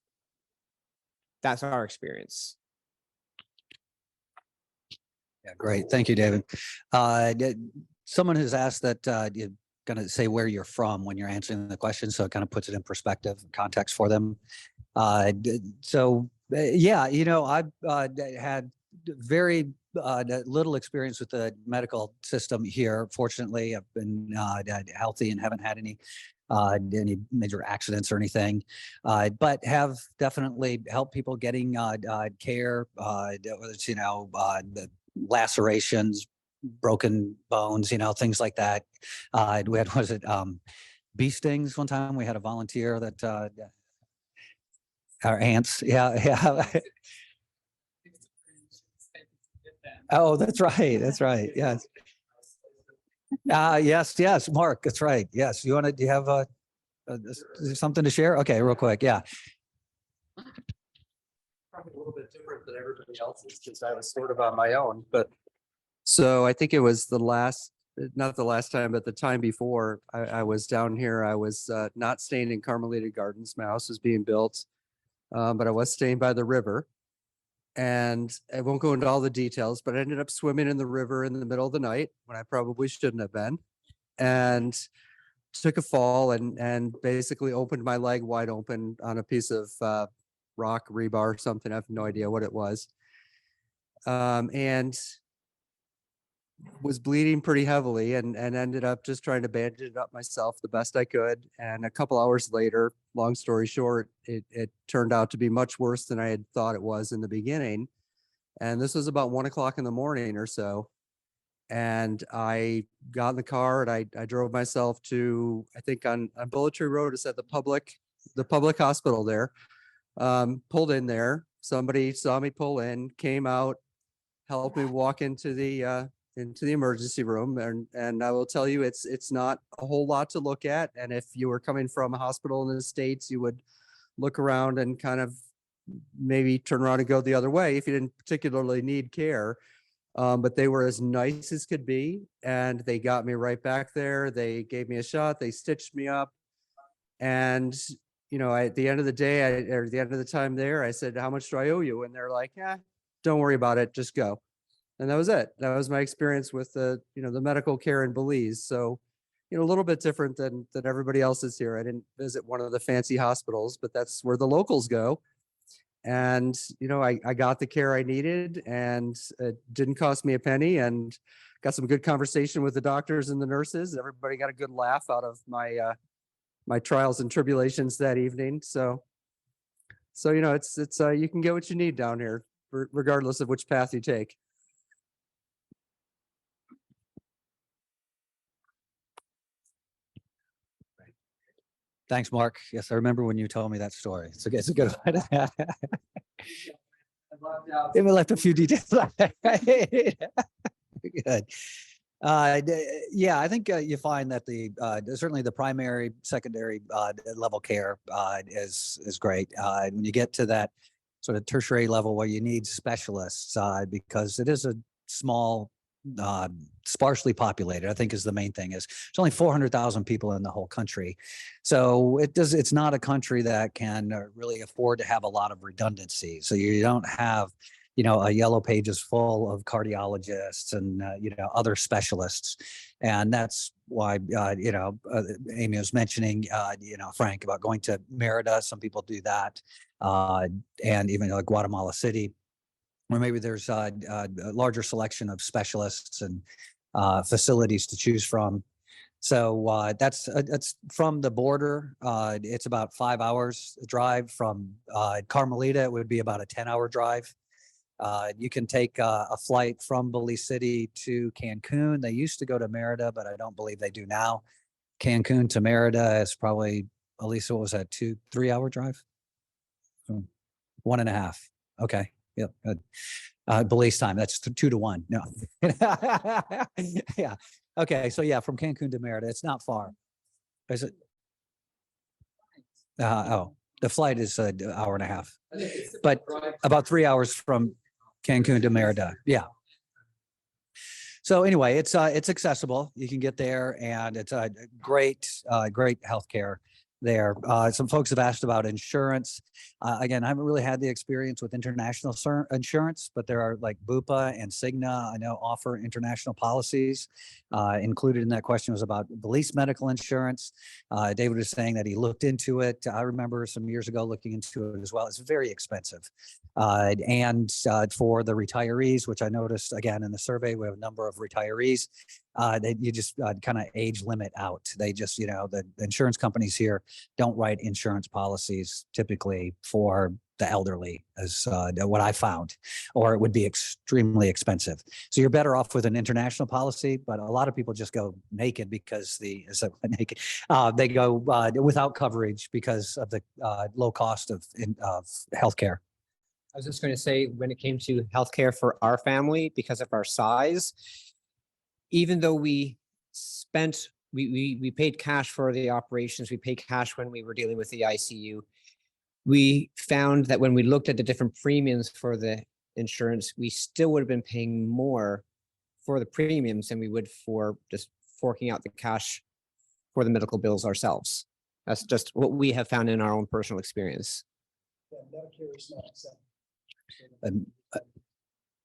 Speaker 3: that's our experience.
Speaker 1: Yeah, great. Thank you, David. Someone has asked that you're going to say where you're from when you're answering the question, so it kind of puts it in perspective, context for them. Yeah, you know, I've had very little experience with the medical system here. Fortunately, I've been healthy and haven't had any major accidents or anything, but have definitely helped people getting care, whether it's, the lacerations, broken bones, things like that. We had, was it bee stings one time? We had a volunteer that our ants, yeah. Oh, that's right. That's right. Yes. Yes, Mark. That's right. Yes. Do you have something to share? Okay, real quick. Yeah.
Speaker 7: Probably a little bit different than everybody else's because I was sort of on my own. But so I think it was not the last time, but the time before I was down here. I was not staying in Carmelita Gardens. My house was being built, but I was staying by the river. And I won't go into all the details, but I ended up swimming in the river in the middle of the night when I probably shouldn't have been, and took a fall and basically opened my leg wide open on a piece of rock, rebar or something. I have no idea what it was. And was bleeding pretty heavily and ended up just trying to bandage it up myself the best I could. And a couple hours later, long story short, it turned out to be much worse than I had thought it was in the beginning. And this was about 1 o'clock in the morning or so. And I got in the car and I drove myself to, I think on Bullet Tree Road, it's at the public hospital there. Pulled in there. Somebody saw me pull in, came out, helped me walk into the emergency room. And I will tell you, it's not a whole lot to look at. And if you were coming from a hospital in the States, you would look around and kind of maybe turn around and go the other way if you didn't particularly need care. But they were as nice as could be. And they got me right back there. They gave me a shot. They stitched me up. And, at the end of the day, or at the end of the time there, I said, how much do I owe you? And they're like, don't worry about it. Just go. And that was it. That was my experience with the medical care in Belize. So, a little bit different than everybody else is here. I didn't visit one of the fancy hospitals, but that's where the locals go. And, I got the care I needed, and it didn't cost me a penny, and got some good conversation with the doctors and the nurses. Everybody got a good laugh out of my my trials and tribulations that evening. So it's you can get what you need down here, regardless of which path you take.
Speaker 1: Thanks, Mark. Yes, I remember when you told me that story. It's a good one. It left a few details. Good. Yeah, I think you find that certainly the primary, secondary level care is great. When you get to that sort of tertiary level where you need specialists, because it is a small, sparsely populated, I think is the main thing. Is there's only 400,000 people in the whole country, so it's not a country that can really afford to have a lot of redundancy. So you don't have a yellow pages full of cardiologists and, other specialists. And that's why, Amy was mentioning, Frank, about going to Merida. Some people do that. And even like Guatemala City, where maybe there's a larger selection of specialists and facilities to choose from. So that's from the border. It's about 5 hours drive. From Carmelita, it would be about a 10-hour drive. You can take a flight from Belize City to Cancun. They used to go to Merida, but I don't believe they do now. Cancun to Merida is probably, Elisa, what was that, 2-3 hour drive? 1.5. Okay. Yep. Good. Belize time, that's 2 to 1. No. Yeah. Okay. So yeah, from Cancun to Merida, it's not far. Is it? The flight is an hour and a half, but about 3 hours from Cancun to Merida. Yeah. So anyway, it's accessible. You can get there, and it's a great healthcare there. Some folks have asked about insurance. Again, I haven't really had the experience with international insurance, but there are like Bupa and Cigna, I know, offer international policies. Included in that question was about Belize medical insurance. David was saying that he looked into it. I remember some years ago looking into it as well. It's very expensive. And for the retirees, which I noticed again in the survey, we have a number of retirees. You just kind of age limit out. They just, the insurance companies here don't write insurance policies typically for the elderly, as what I found, or it would be extremely expensive. So you're better off with an international policy, but a lot of people just go naked because they go without coverage because of the low cost of healthcare.
Speaker 3: I was just going to say, when it came to healthcare for our family, because of our size, even though we paid cash for the operations, we paid cash when we were dealing with the ICU, we found that when we looked at the different premiums for the insurance, we still would have been paying more for the premiums than we would for just forking out the cash for the medical bills ourselves. That's just what we have found in our own personal experience.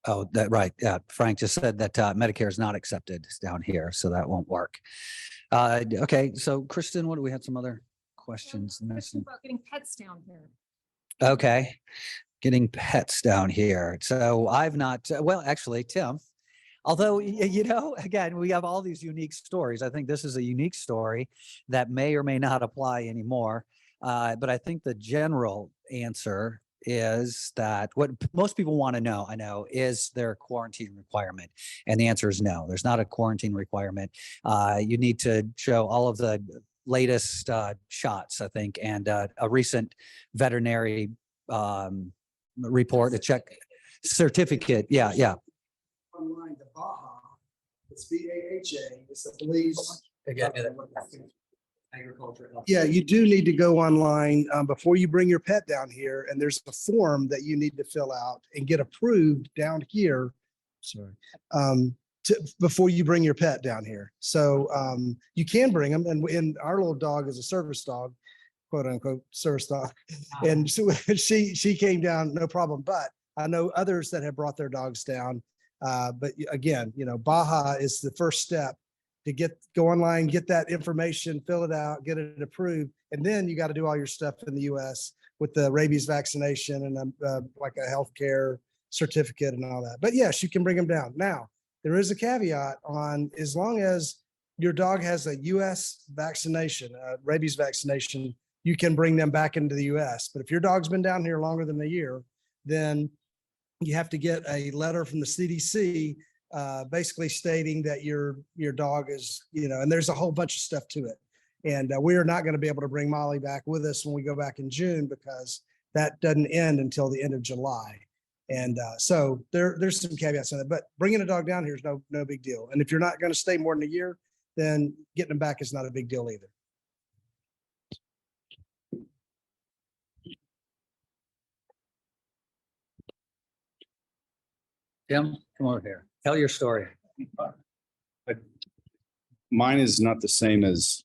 Speaker 1: Oh, right. Yeah, Frank just said that Medicare is not accepted down here, so that won't work. Okay, so Kristen, what do we have? Some other questions?
Speaker 2: About getting pets down here.
Speaker 1: Okay, getting pets down here. So I've not. Well, actually, Tim. Although, again, we have all these unique stories. I think this is a unique story that may or may not apply anymore. But I think the general answer is that what most people want to know, is there a quarantine requirement? And the answer is no, there's not a quarantine requirement. You need to show all of the latest shots, I think, and a recent veterinary report, a check certificate. Yeah.
Speaker 10: Online to Baja, it's BAHA, it's the Belize.
Speaker 1: Agriculture.
Speaker 10: Yeah, you do need to go online before you bring your pet down here, and there's a form that you need to fill out and get approved down here. Sorry. Before you bring your pet down here. So you can bring them, and our little dog is a service dog, quote unquote service dog. And so she came down, no problem. But I know others that have brought their dogs down. But again, Baja is the first step to go online, get that information, fill it out, get it approved. And then you got to do all your stuff in the US with the rabies vaccination and like a healthcare certificate and all that. But yes, you can bring them down. Now, there is a caveat on, as long as your dog has a US vaccination, rabies vaccination, you can bring them back into the US. But if your dog's been down here longer than a year, then you have to get a letter from the CDC basically stating that your dog is, and there's a whole bunch of stuff to it. And we are not going to be able to bring Molly back with us when we go back in June because that doesn't end until the end of July. And so there's some caveats on it, but bringing a dog down here is no big deal. And if you're not going to stay more than a year, then getting them back is not a big deal either.
Speaker 1: Tim, come over here. Tell your story.
Speaker 4: Mine is not the same as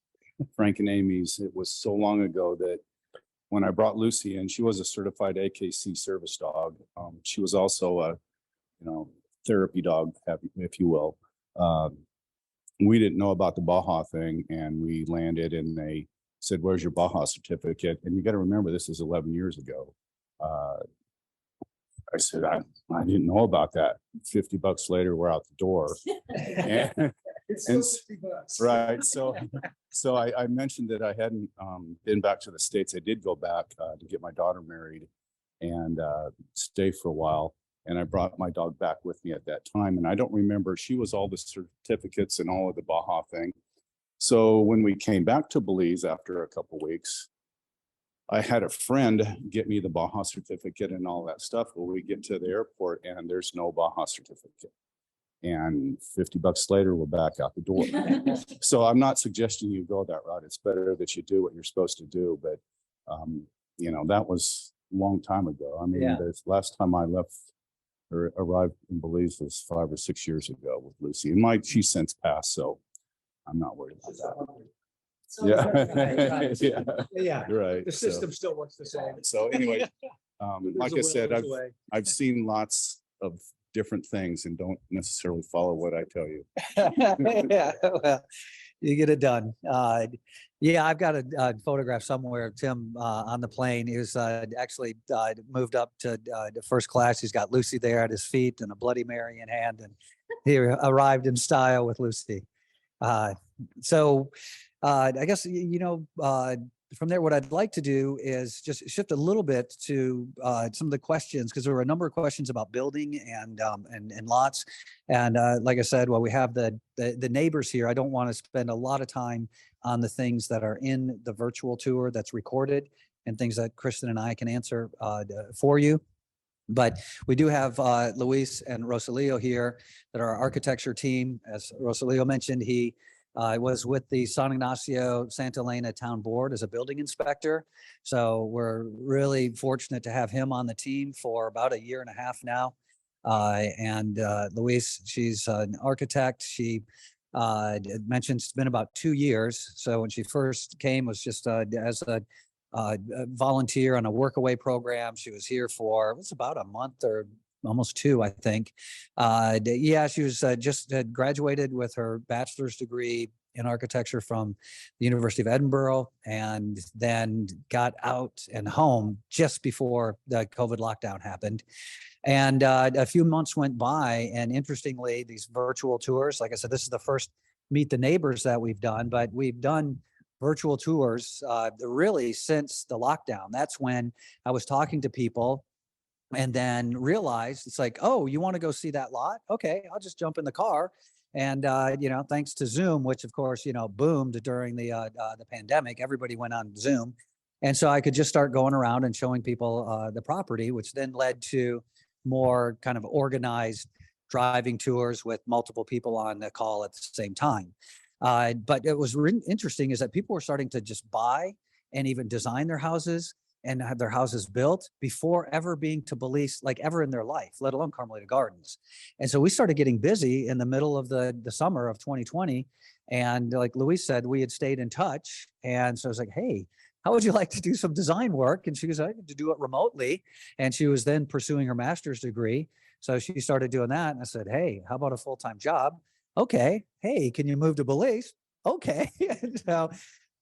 Speaker 4: Frank and Amy's. It was so long ago that when I brought Lucy in, she was a certified AKC service dog. She was also a, therapy dog, if you will. We didn't know about the Baja thing, and we landed and they said, "Where's your Baja certificate?" And you got to remember, this is 11 years ago. I said, I didn't know about that. $50 later, we're out the door. Right. So I mentioned that I hadn't been back to the States. I did go back to get my daughter married and stay for a while. And I brought my dog back with me at that time. And I don't remember, she was all the certificates and all of the Baja thing. So when we came back to Belize after a couple weeks, I had a friend get me the Baja certificate and all that stuff. Well, we get to the airport and there's no Baja certificate. And $50 later, we're back out the door. So I'm not suggesting you go that route. It's better that you do what you're supposed to do. But, that was a long time ago. I mean, the last time I left or arrived in Belize was 5 or 6 years ago with Lucy. And she's since passed, so I'm not worried about that. Yeah. Right.
Speaker 10: The system still works the same.
Speaker 4: So anyway, like I said, I've seen lots of different things and don't necessarily follow what I tell you.
Speaker 1: Yeah, well, you get it done. I've got a photograph somewhere of Tim on the plane. He was actually moved up to first class. He's got Lucy there at his feet and a Bloody Mary in hand, and he arrived in style with Lucy. I guess, from there, what I'd like to do is just shift a little bit to some of the questions, because there were a number of questions about building and lots. And like I said, we have the neighbors here. I don't want to spend a lot of time on the things that are in the virtual tour that's recorded and things that Kristen and I can answer for you. But we do have Luis and Rosalio here that are our architecture team. As Rosalio mentioned, he was with the San Ignacio Santa Elena Town Board as a building inspector. So we're really fortunate to have him on the team for about 1.5 years now. And Luis, she's an architect. She mentioned it's been about 2 years. So when she first came, was just as a volunteer on a workaway program. She was here for, it was about a month or almost 2, I think. She was just had graduated with her bachelor's degree in architecture from the University of Edinburgh, and then got out and home just before the COVID lockdown happened. And a few months went by, and interestingly, these virtual tours, like I said, this is the first Meet the Neighbors that we've done, but we've done virtual tours really since the lockdown. That's when I was talking to people and then realized it's like, oh, you want to go see that lot? Okay, I'll just jump in the car. And, thanks to Zoom, which of course, boomed during the pandemic, everybody went on Zoom. And so I could just start going around and showing people the property, which then led to more kind of organized driving tours with multiple people on the call at the same time. But it was really interesting is that people were starting to just buy and even design their houses and have their houses built before ever being to Belize, like ever in their life, let alone Carmelita Gardens. And so we started getting busy in the middle of the summer of 2020. And like Luis said, we had stayed in touch. And so I was like, hey, how would you like to do some design work? And she was like, to do it remotely. And she was then pursuing her master's degree. So she started doing that. And I said, hey, how about a full-time job? Okay. Hey, can you move to Belize? Okay. So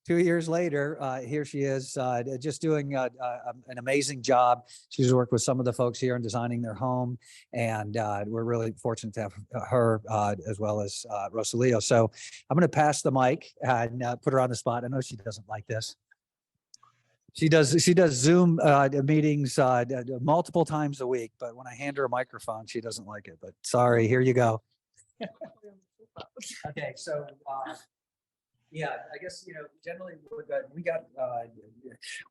Speaker 1: 2 years later, here she is just doing an amazing job. She's worked with some of the folks here in designing their home. And we're really fortunate to have her as well as Rosalio. So I'm going to pass the mic and put her on the spot. I know she doesn't like this. She does Zoom meetings multiple times a week, but when I hand her a microphone, she doesn't like it. But sorry, here you go. Okay, so Yeah, I guess, generally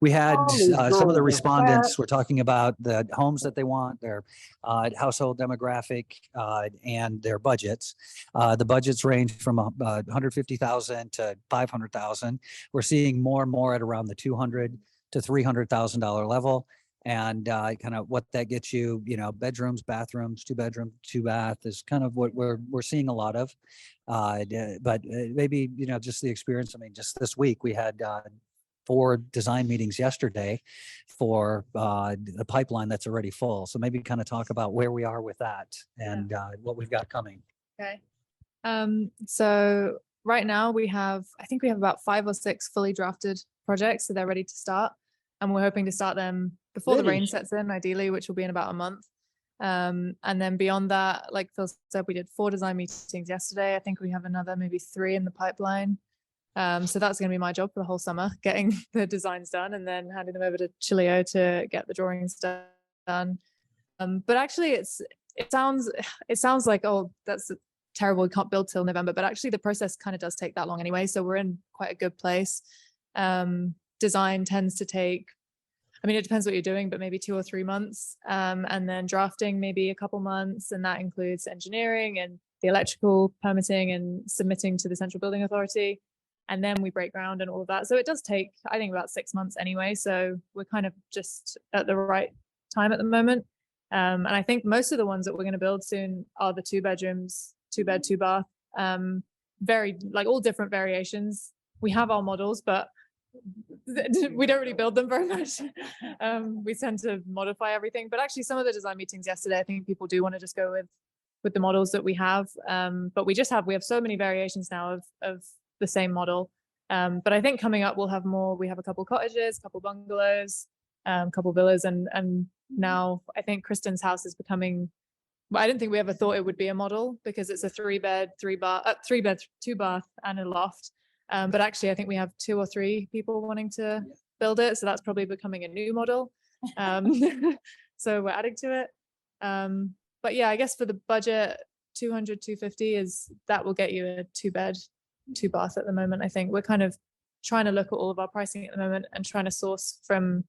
Speaker 1: we had some of the respondents were talking about the homes that they want, their household demographic and their budgets. The budgets range from 150,000 to 500,000. We're seeing more and more at around the 200 to $300,000 level. And kind of what that gets you, bedrooms, bathrooms, 2 bedroom, 2 bath is kind of what we're seeing a lot of. But maybe, just the experience. I mean, just this week we had 4 design meetings yesterday for the pipeline that's already full. So maybe kind of talk about where we are with that and what we've got coming.
Speaker 6: Okay. So right now I think we have about 5 or 6 fully drafted projects. So they're ready to start. And we're hoping to start them before the rain sets in, ideally, which will be in about a month. And then beyond that, like Phil said, we did 4 design meetings yesterday. I think we have another maybe 3 in the pipeline. So that's going to be my job for the whole summer, getting the designs done and then handing them over to Chilio to get the drawings done. But actually, it sounds like, oh, that's terrible, we can't build till November. But actually, the process kind of does take that long anyway. So we're in quite a good place. Design tends to take, it depends what you're doing, but maybe 2 or 3 months. And then drafting maybe a couple months. And that includes engineering and the electrical permitting and submitting to the Central Building Authority. And then we break ground and all of that. So it does take, I think, about 6 months anyway. So we're kind of just at the right time at the moment. And I think most of the ones that we're going to build soon are the 2 bedrooms, 2 bed, 2 bath, very like all different variations. We have our models, but we don't really build them very much. We tend to modify everything, but actually some of the design meetings yesterday, I think people do want to just go with the models that we have. But we have so many variations now of the same model. But I think coming up we'll have more. We have a couple cottages, a couple bungalows, a couple villas, and now I think Kristen's house is becoming, I didn't think we ever thought it would be a model because it's a 3 bed, 2 bath and a loft. But actually, I think we have 2 or 3 people wanting to build it. So that's probably becoming a new model. So we're adding to it. But yeah, I guess for the budget, 200, 250 that will get you a 2 bed, 2 bath at the moment. I think we're kind of trying to look at all of our pricing at the moment and trying to source from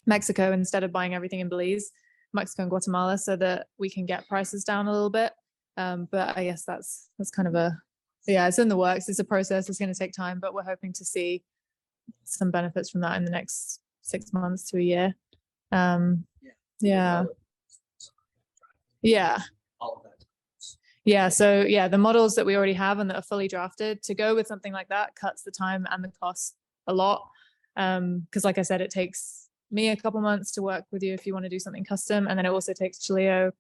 Speaker 6: Mexico instead of buying everything in Belize, Mexico and Guatemala, so that we can get prices down a little bit. But I guess that's kind of it's in the works. It's a process. It's going to take time, but we're hoping to see some benefits from that in the next 6 months to a year. Yeah. So the models that we already have and that are fully drafted, to go with something like that cuts the time and the cost a lot. Because like I said, it takes me a couple months to work with you if you want to do something custom. And then it also takes Chilio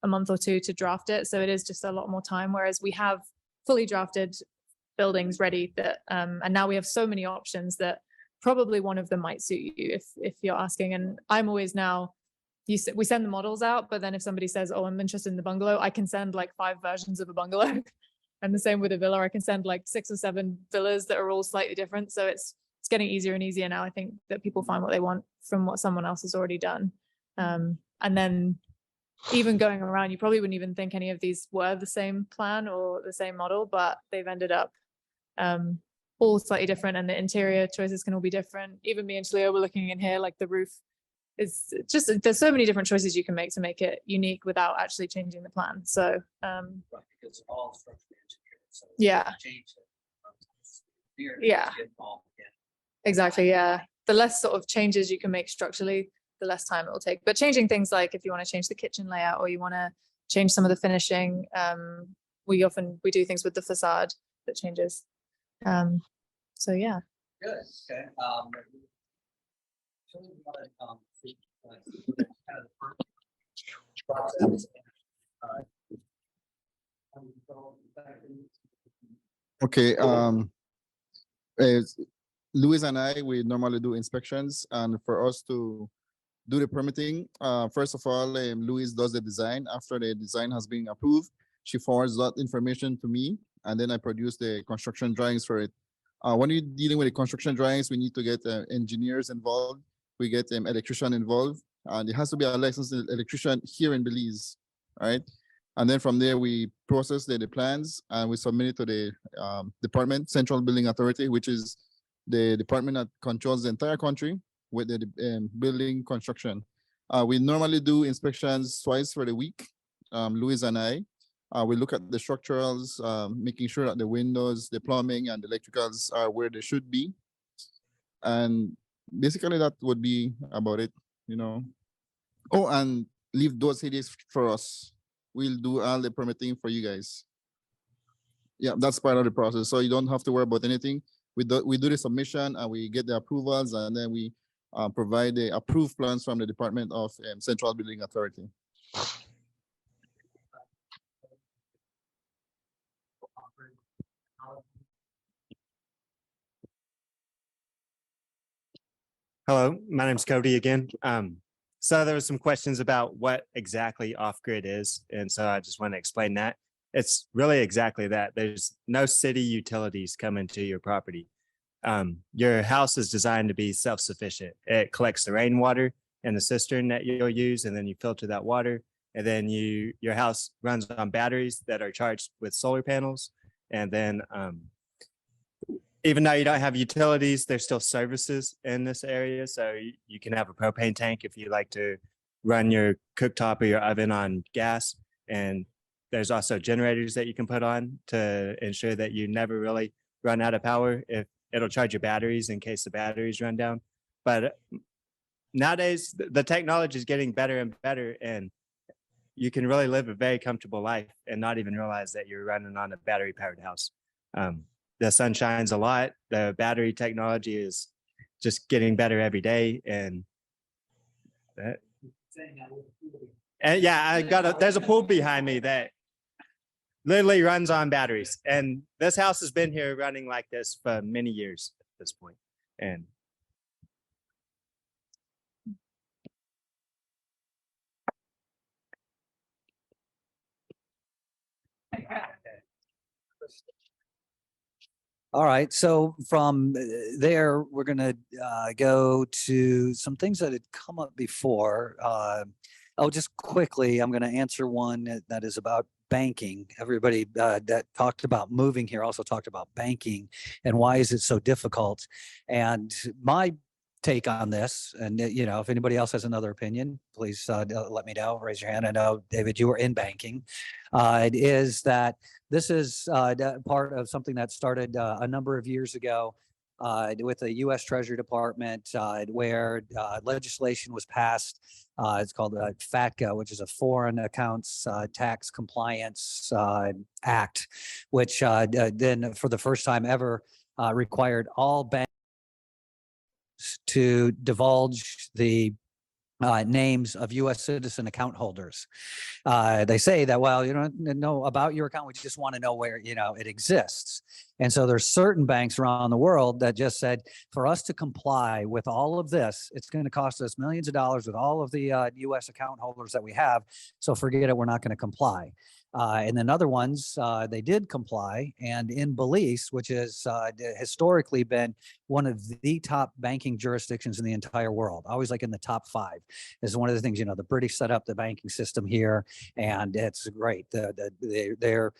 Speaker 6: a month or 2 to draft it. So it is just a lot more time. Whereas we have fully drafted buildings ready that and now we have so many options that probably one of them might suit you if you're asking. And I'm always now, we send the models out, but then if somebody says, oh, I'm interested in the bungalow, I can send like 5 versions of a bungalow. And the same with a villa. I can send like 6 or 7 villas that are all slightly different. So it's getting easier and easier now. I think that people find what they want from what someone else has already done. And then even going around, you probably wouldn't even think any of these were the same plan or the same model, but they've ended up all slightly different, and the interior choices can all be different. Even me and Chilio were looking in here, like the roof is just, there's so many different choices you can make to make it unique without actually changing the plan. So
Speaker 1: because all structurally engineered, so
Speaker 6: exactly. Yeah, the less sort of changes you can make structurally, the less time it will take. But changing things like if you want to change the kitchen layout or you want to change some of the finishing, we do things with the facade that changes. So yeah.
Speaker 1: Good. Okay.
Speaker 11: Okay. Louis and I, we normally do inspections, and for us to do the permitting, first of all, Louis does the design. After the design has been approved, she forwards that information to me, and then I produce the construction drawings for it. When you're dealing with the construction drawings, we need to get engineers involved. We get electrician involved, and it has to be a licensed electrician here in Belize, all right? And then from there, we process the plans and we submit it to the department, Central Building Authority, which is the department that controls the entire country with the building construction. We normally do inspections twice for the week, Louis and I. We look at the structurals, making sure that the windows, the plumbing and the electricals are where they should be. And basically that would be about it, you know. Oh, and leave those headaches for us. We'll do all the permitting for you guys. Yeah, that's part of the process. So you don't have to worry about anything. We do the submission and we get the approvals, and then we provide the approved plans from the Department of Central Building Authority.
Speaker 9: Hello, my name's Cody again. So there was some questions about what exactly off-grid is, and so I just want to explain that. It's really exactly that. There's no city utilities coming to your property. Your house is designed to be self-sufficient. It collects the rainwater in the cistern that you'll use, and then you filter that water, and then your house runs on batteries that are charged with solar panels, and then even though you don't have utilities, there's still services in this area. So you can have a propane tank if you like to run your cooktop or your oven on gas. And there's also generators that you can put on to ensure that you never really run out of power. If it'll charge your batteries in case the batteries run down. But nowadays, the technology is getting better and better, and you can really live a very comfortable life and not even realize that you're running on a battery powered house. The sun shines a lot. The battery technology is just getting better every day. And yeah, there's a pool behind me that literally runs on batteries. And this house has been here running like this for many years at this point. And
Speaker 1: All right, so from there, we're gonna go to some things that had come up before. Just quickly, I'm gonna answer one that is about banking. Everybody that talked about moving here also talked about banking and why is it so difficult? And my take on this, and you know, if anybody else has another opinion, please let me know, raise your hand. I know, David, you were in banking. It is that this is part of something that started a number of years ago with the U.S. Treasury Department, where legislation was passed. It's called FATCA, which is a Foreign Accounts Tax Compliance Act, which then for the first time ever required all banks to divulge the names of U.S. citizen account holders. They say that, well, you don't know about your account. We just want to know where, you know, it exists. And so there's certain banks around the world that just said, for us to comply with all of this, it's going to cost us millions of dollars with all of the U.S. account holders that we have. So forget it. We're not going to comply. And then other ones, they did comply. And in Belize, which has historically been one of the top banking jurisdictions in the entire world, always like in the top 5, is one of the things, you know, the British set up the banking system here, and it's great. Their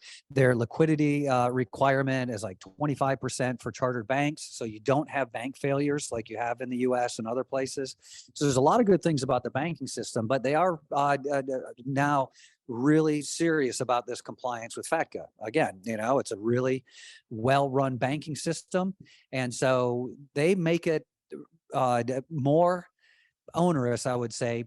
Speaker 1: liquidity requirement is like 25% for chartered banks. So you don't have bank failures like you have in the US and other places. So there's a lot of good things about the banking system, but they are now really serious about this compliance with FATCA. Again, you know, it's a really well-run banking system. And so they make it more onerous, I would say,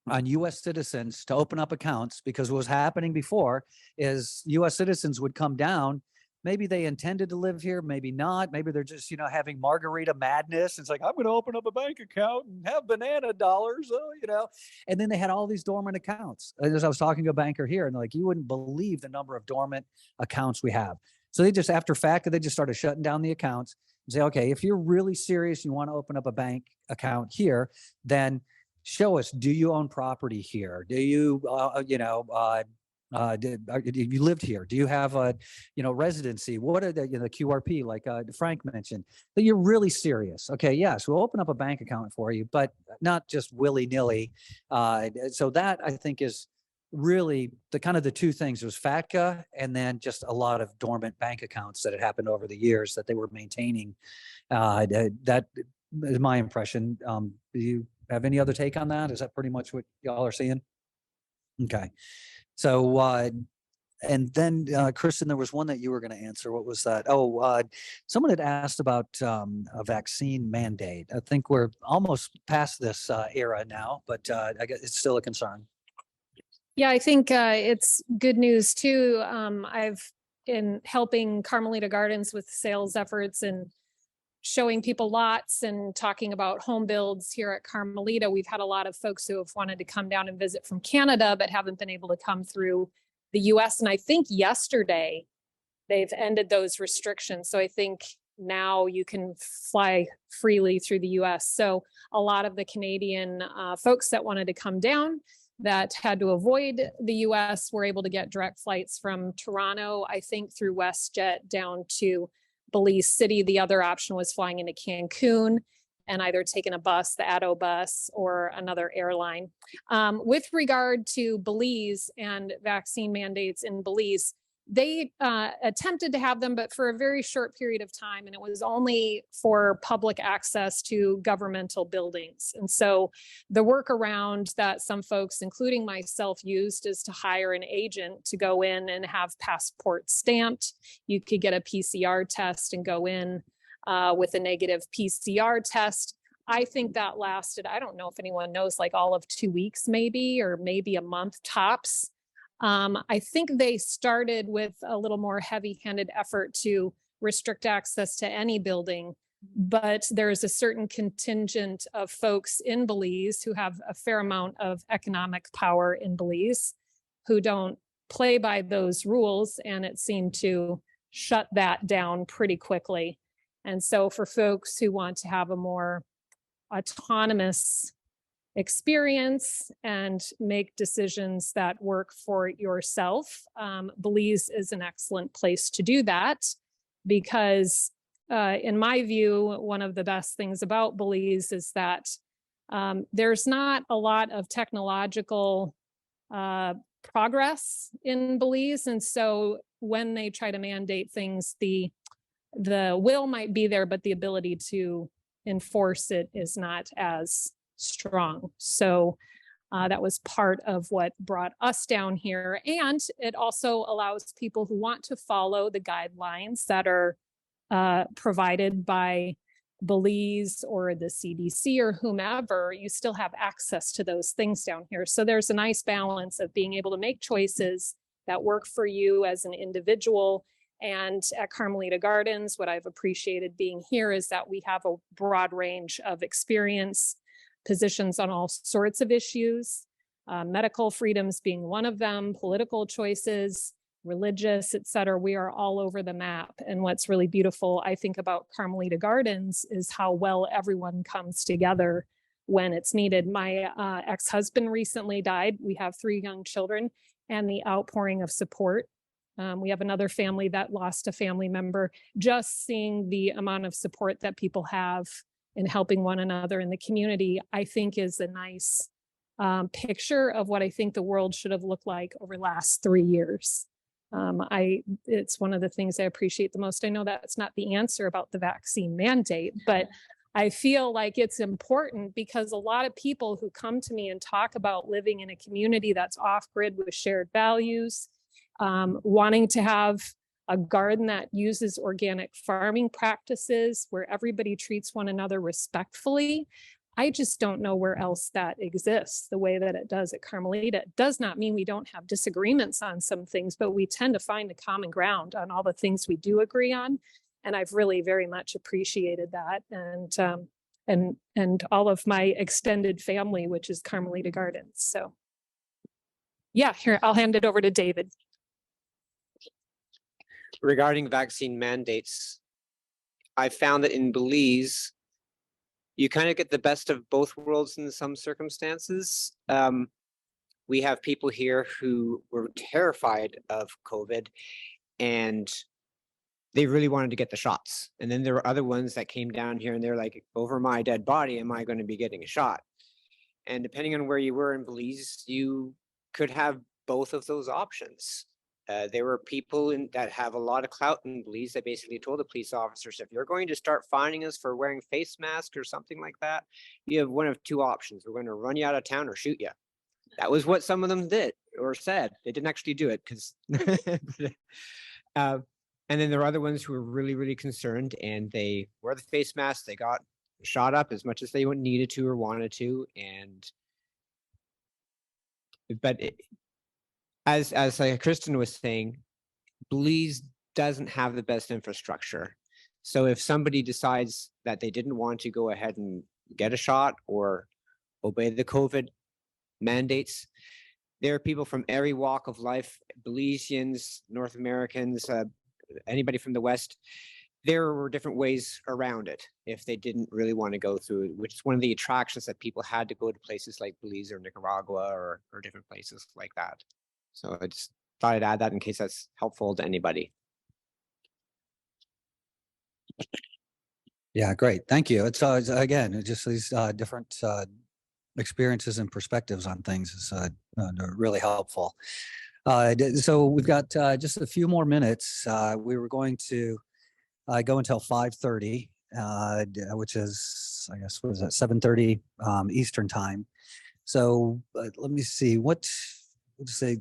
Speaker 1: on U.S. citizens to open up accounts, because what was happening before is U.S. citizens would come down. Maybe they intended to live here, maybe not. Maybe they're just, you know, having margarita madness. It's like, I'm going to open up a bank account and have banana dollars, you know. And then they had all these dormant accounts. As I was talking to a banker here, and they're like, you wouldn't believe the number of dormant accounts we have. So they just, after FATCA, they just started shutting down the accounts and say, okay, if you're really serious, you want to open up a bank account here, then show us, do you own property here? Do you, you lived here? Do you have a, you know, residency? What are the, you know, the QRP, like Frank mentioned, that you're really serious? Okay, yes, we'll open up a bank account for you, but not just willy-nilly. So that, I think, is really the kind of the two things. There was FATCA and then just a lot of dormant bank accounts that had happened over the years that they were maintaining. That is my impression. Do you have any other take on that? Is that pretty much what y'all are seeing? Okay. So, and then, Kristen, there was one that you were going to answer. What was that? Oh, someone had asked about a vaccine mandate. I think we're almost past this era now, but I guess it's still a concern.
Speaker 2: Yeah, I think it's good news too. I've been helping Carmelita Gardens with sales efforts and showing people lots and talking about home builds here at Carmelita. We've had a lot of folks who have wanted to come down and visit from Canada, but haven't been able to come through the US. And I think yesterday they've ended those restrictions. So I think now you can fly freely through the US. So a lot of the Canadian folks that wanted to come down that had to avoid the US were able to get direct flights from Toronto, I think through WestJet down to Belize City. The other option was flying into Cancun and either taking a bus, the ADO bus, or another airline. With regard to Belize and vaccine mandates in Belize, they attempted to have them, but for a very short period of time, and it was only for public access to governmental buildings. And so the workaround that some folks, including myself, used is to hire an agent to go in and have passports stamped. You could get a PCR test and go in with a negative PCR test. I think that lasted, I don't know if anyone knows, like all of 2 weeks maybe, or maybe a month tops. I think they started with a little more heavy-handed effort to restrict access to any building, but there is a certain contingent of folks in Belize who have a fair amount of economic power in Belize who don't play by those rules, and it seemed to shut that down pretty quickly. And so for folks who want to have a more autonomous experience and make decisions that work for yourself, Belize is an excellent place to do that because in my view, one of the best things about Belize is that there's not a lot of technological progress in Belize. And so when they try to mandate things, the will might be there, but the ability to enforce it is not as strong. So that was part of what brought us down here. And it also allows people who want to follow the guidelines that are provided by Belize or the CDC or whomever, you still have access to those things down here. So there's a nice balance of being able to make choices that work for you as an individual. And at Carmelita Gardens, what I've appreciated being here is that we have a broad range of experience, positions on all sorts of issues, medical freedoms being one of them, political choices, religious, et cetera. We are all over the map. And what's really beautiful, I think, about Carmelita Gardens is how well everyone comes together when it's needed. My ex-husband recently died. We have 3 young children, and the outpouring of support. We have another family that lost a family member. Just seeing the amount of support that people have in helping one another in the community, I think is a nice picture of what I think the world should have looked like over the last 3 years. It's one of the things I appreciate the most. I know that's not the answer about the vaccine mandate, but I feel like it's important because a lot of people who come to me and talk about living in a community that's off-grid with shared values, wanting to have a garden that uses organic farming practices where everybody treats one another respectfully. I just don't know where else that exists the way that it does at Carmelita. It does not mean we don't have disagreements on some things, but we tend to find a common ground on all the things we do agree on. And I've really very much appreciated that. And all of my extended family, which is Carmelita Gardens. So yeah, here, I'll hand it over to David.
Speaker 3: Regarding vaccine mandates, I found that in Belize, you kind of get the best of both worlds in some circumstances. We have people here who were terrified of COVID and they really wanted to get the shots. And then there were other ones that came down here and they're like, over my dead body, am I going to be getting a shot? And depending on where you were in Belize, you could have
Speaker 15: both of those options. There were people that have a lot of clout in Belize that basically told the police officers, if you're going to start finding us for wearing face masks or something like that, you have one of two options. We're going to run you out of town or shoot you. That was what some of them did or said. They didn't actually do it because. And then there are other ones who were really, really concerned, and they wore the face mask. They got shot up as much as they needed to or wanted to, as like Kristen was saying, Belize doesn't have the best infrastructure. So if somebody decides that they didn't want to go ahead and get a shot or obey the COVID mandates, there are people from every walk of life, Belizeans, North Americans, anybody from the West. There were different ways around it if they didn't really want to go through it, which is one of the attractions that people had to go to places like Belize or Nicaragua or different places like that. So I just thought I'd add that in case that's helpful to anybody.
Speaker 1: Yeah, great. Thank you. It's again, just these different experiences and perspectives on things is really helpful. So we've got just a few more minutes. We were going to go until 5:30, which is, I guess, what is that, 7:30 Eastern time. So let me see, let's say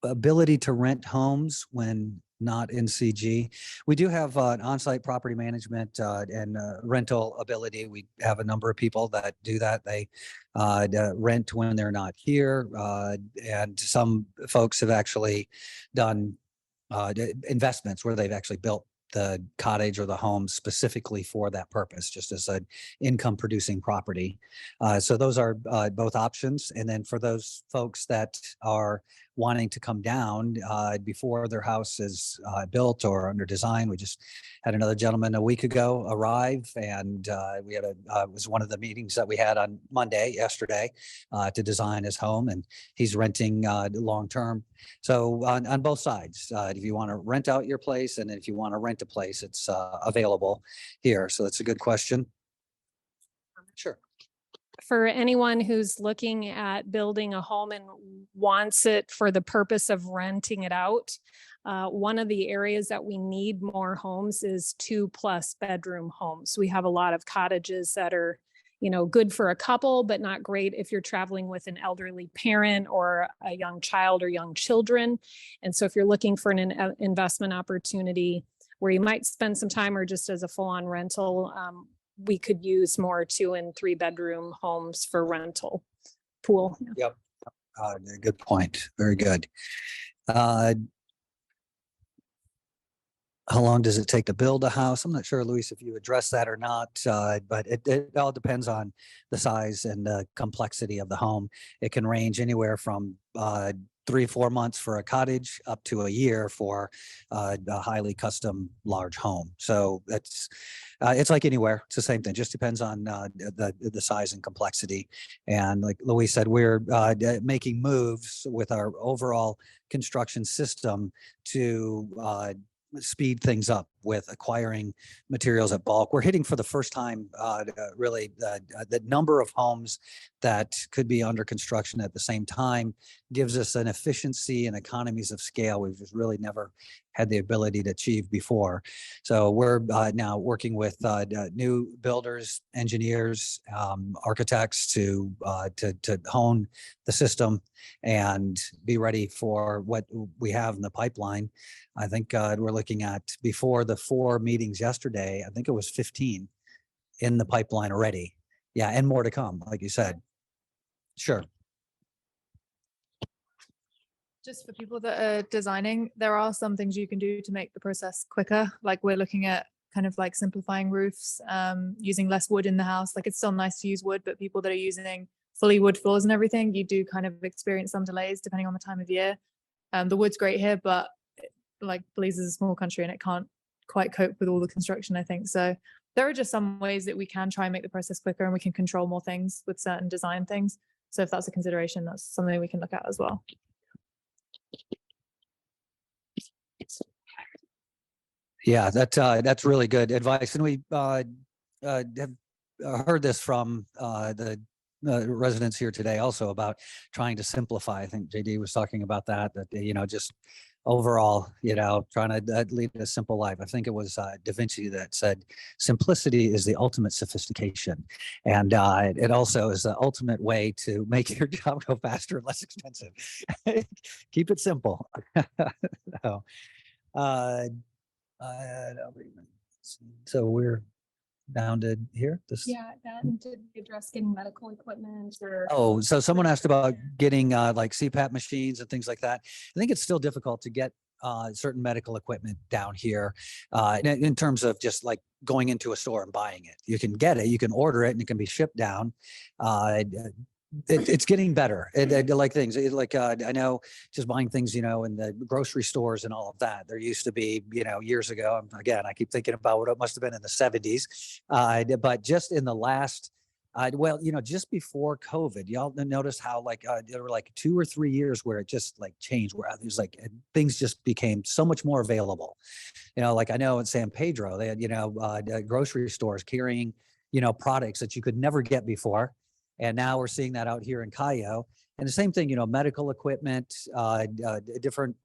Speaker 1: ability to rent homes when not in CG. We do have an on-site property management and rental ability. We have a number of people that do that. They rent when they're not here. And some folks have actually done investments where they've actually built the cottage or the home specifically for that purpose, just as an income producing property. So those are both options. And then for those folks that are wanting to come down before their house is built or under design, we just had another gentleman a week ago arrive, and we had it was one of the meetings that we had on yesterday, to design his home, and he's renting long term. So on both sides, if you want to rent out your place and if you want to rent a place, it's available here. So that's a good question. Sure.
Speaker 2: For anyone who's looking at building a home and wants it for the purpose of renting it out, one of the areas that we need more homes is 2+ bedroom homes. We have a lot of cottages that are, good for a couple, but not great if you're traveling with an elderly parent or a young child or young children. And so if you're looking for an investment opportunity where you might spend some time or just as a full-on rental, we could use more 2 and 3 bedroom homes for rental pool.
Speaker 1: Yep. Good point. Very good. How long does it take to build a house? I'm not sure, Luis, if you address that or not, but it all depends on the size and the complexity of the home. It can range anywhere from 3-4 months for a cottage up to a year for a highly custom large home. So it's like anywhere. It's the same thing. Just depends on the size and complexity. And like Luis said, we're making moves with our overall construction system to speed things up with acquiring materials at bulk. We're hitting for the first time really the number of homes that could be under construction at the same time gives us an efficiency and economies of scale we've just really never had the ability to achieve before. So we're now working with new builders, engineers, architects to hone the system and be ready for what we have in the pipeline. I think we're looking at, before the 4 meetings yesterday, I think it was 15 in the pipeline already. Yeah, and more to come, like you said. Sure.
Speaker 6: Just for people that are designing, there are some things you can do to make the process quicker. Like we're looking at kind of like simplifying roofs, using less wood in the house. Like it's still nice to use wood, but people that are using fully wood floors and everything, you do kind of experience some delays depending on the time of year. The wood's great here, but like Belize is a small country and it can't quite cope with all the construction, I think. So there are just some ways that we can try and make the process quicker, and we can control more things with certain design things. So if that's a consideration, that's something we can look at as well.
Speaker 1: Yeah, that's really good advice. And we have heard this from the residents here today also about trying to simplify. I think JD was talking about that, just overall, trying to lead a simple life. I think it was Da Vinci that said, simplicity is the ultimate sophistication. And it also is the ultimate way to make your job go faster and less expensive. Keep it simple. So, so we're down to here.
Speaker 2: Yeah, and did we address getting medical equipment or?
Speaker 1: Oh, so someone asked about getting like CPAP machines and things like that. I think it's still difficult to get certain medical equipment down here in terms of just like going into a store and buying it. You can get it, you can order it, and it can be shipped down. It's getting better. Like things like I know just buying things, in the grocery stores and all of that. There used to be, years ago. Again, I keep thinking about what it must have been in the 70s, but just in the last. Just before COVID, y'all notice how there were like 2 or 3 years where it just like changed, where there's like things just became so much more available. Like I know in San Pedro, they had, grocery stores carrying, products that you could never get before. And now we're seeing that out here in Cayo. And the same thing, medical equipment, different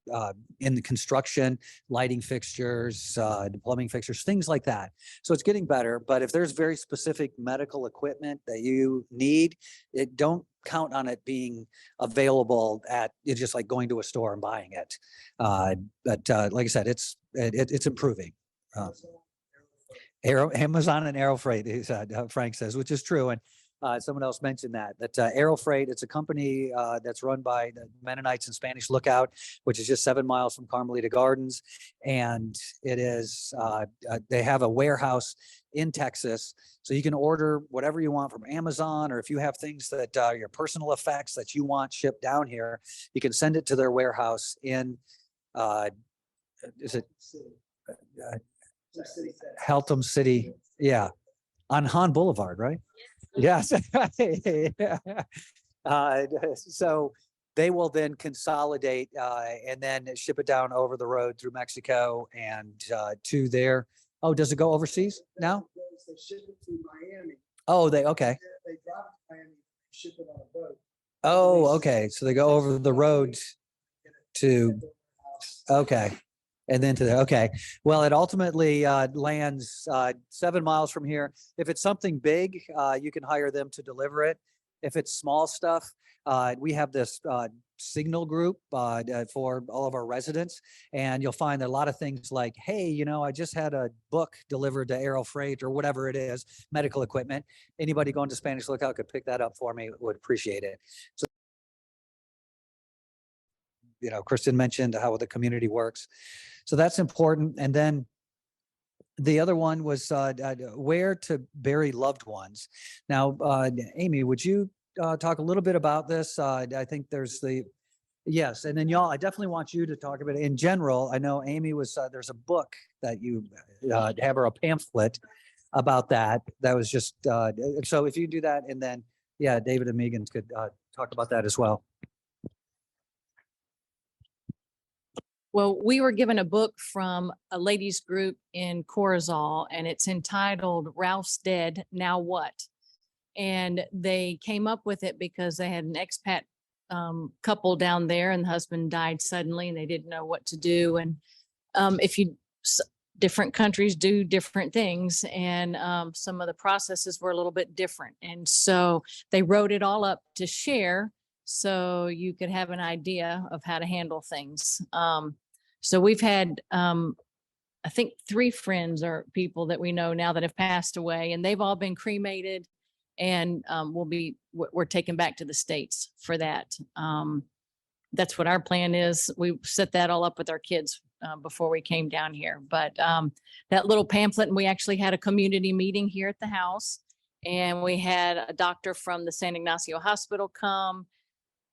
Speaker 1: in the construction, lighting fixtures, plumbing fixtures, things like that. So it's getting better. But if there's very specific medical equipment that you need, don't count on it being available it's just like going to a store and buying it. But like I said, it's improving. Amazon and Aero Freight, Frank says, which is true. And someone else mentioned that Aero Freight, it's a company that's run by the Mennonites in Spanish Lookout, which is just 7 miles from Carmelita Gardens. And it is, they have a warehouse in Texas. So you can order whatever you want from Amazon, or if you have things that your personal effects that you want shipped down here, you can send it to their warehouse in, is it Haltom City? Yeah. On Han Boulevard, right? Yes. So they will then consolidate and then ship it down over the road through Mexico and to their. Oh, does it go overseas now?
Speaker 10: They ship it to Miami.
Speaker 1: Oh, okay.
Speaker 10: They drop it to Miami, ship it on a boat.
Speaker 1: Oh, okay. So they go over the road to. Okay. And then to there. Okay. Well, it ultimately lands 7 miles from here. If it's something big, you can hire them to deliver it. If it's small stuff, we have this signal group for all of our residents. And you'll find that a lot of things like, hey, I just had a book delivered to Aero Freight or whatever it is, medical equipment. Anybody going to Spanish Lookout could pick that up for me, would appreciate it. So, Kristen mentioned how the community works. So that's important. And then the other one was where to bury loved ones. Now, Amy, would you talk a little bit about this? I think there's yes. And then y'all, I definitely want you to talk about it in general. I know Amy was, there's a book that you have, or a pamphlet about that. That was just, so if you do that, and then, yeah, David and Megan could talk about that as well.
Speaker 14: Well, we were given a book from a ladies group in Corozal, and it's entitled Ralph's Dead, Now What? And they came up with it because they had an expat couple down there, and the husband died suddenly and they didn't know what to do. And different countries do different things, and some of the processes were a little bit different. And so they wrote it all up to share so you could have an idea of how to handle things. So we've had, I think 3 friends or people that we know now that have passed away, and they've all been cremated, and we're taken back to the States for that. That's what our plan is. We set that all up with our kids before we came down here. But that little pamphlet, and we actually had a community meeting here at the house, and we had a doctor from the San Ignacio Hospital come,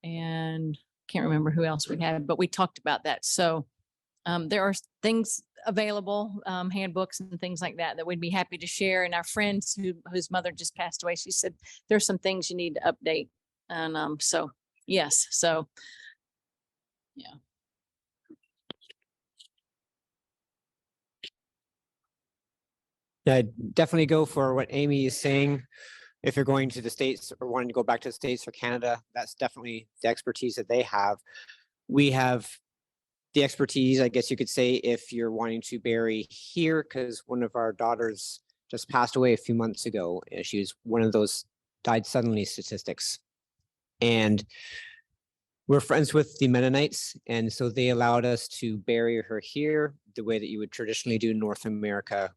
Speaker 14: and can't remember who else we had, but we talked about that. So there are things available, handbooks and things like that we'd be happy to share. And our friends whose mother just passed away, she said there's some things you need to update. And so yes, so yeah.
Speaker 15: I definitely go for what Amy is saying. if you're going to the States or wanting to go back to the States or Canada, that's definitely the expertise that they have. We have the expertise, I guess you could say, if you're wanting to bury here, because one of our daughters just passed away a few months ago. And she was one of those died suddenly statistics. And we're friends with the Mennonites, and so they allowed us to bury her here the way that you would traditionally do in North America,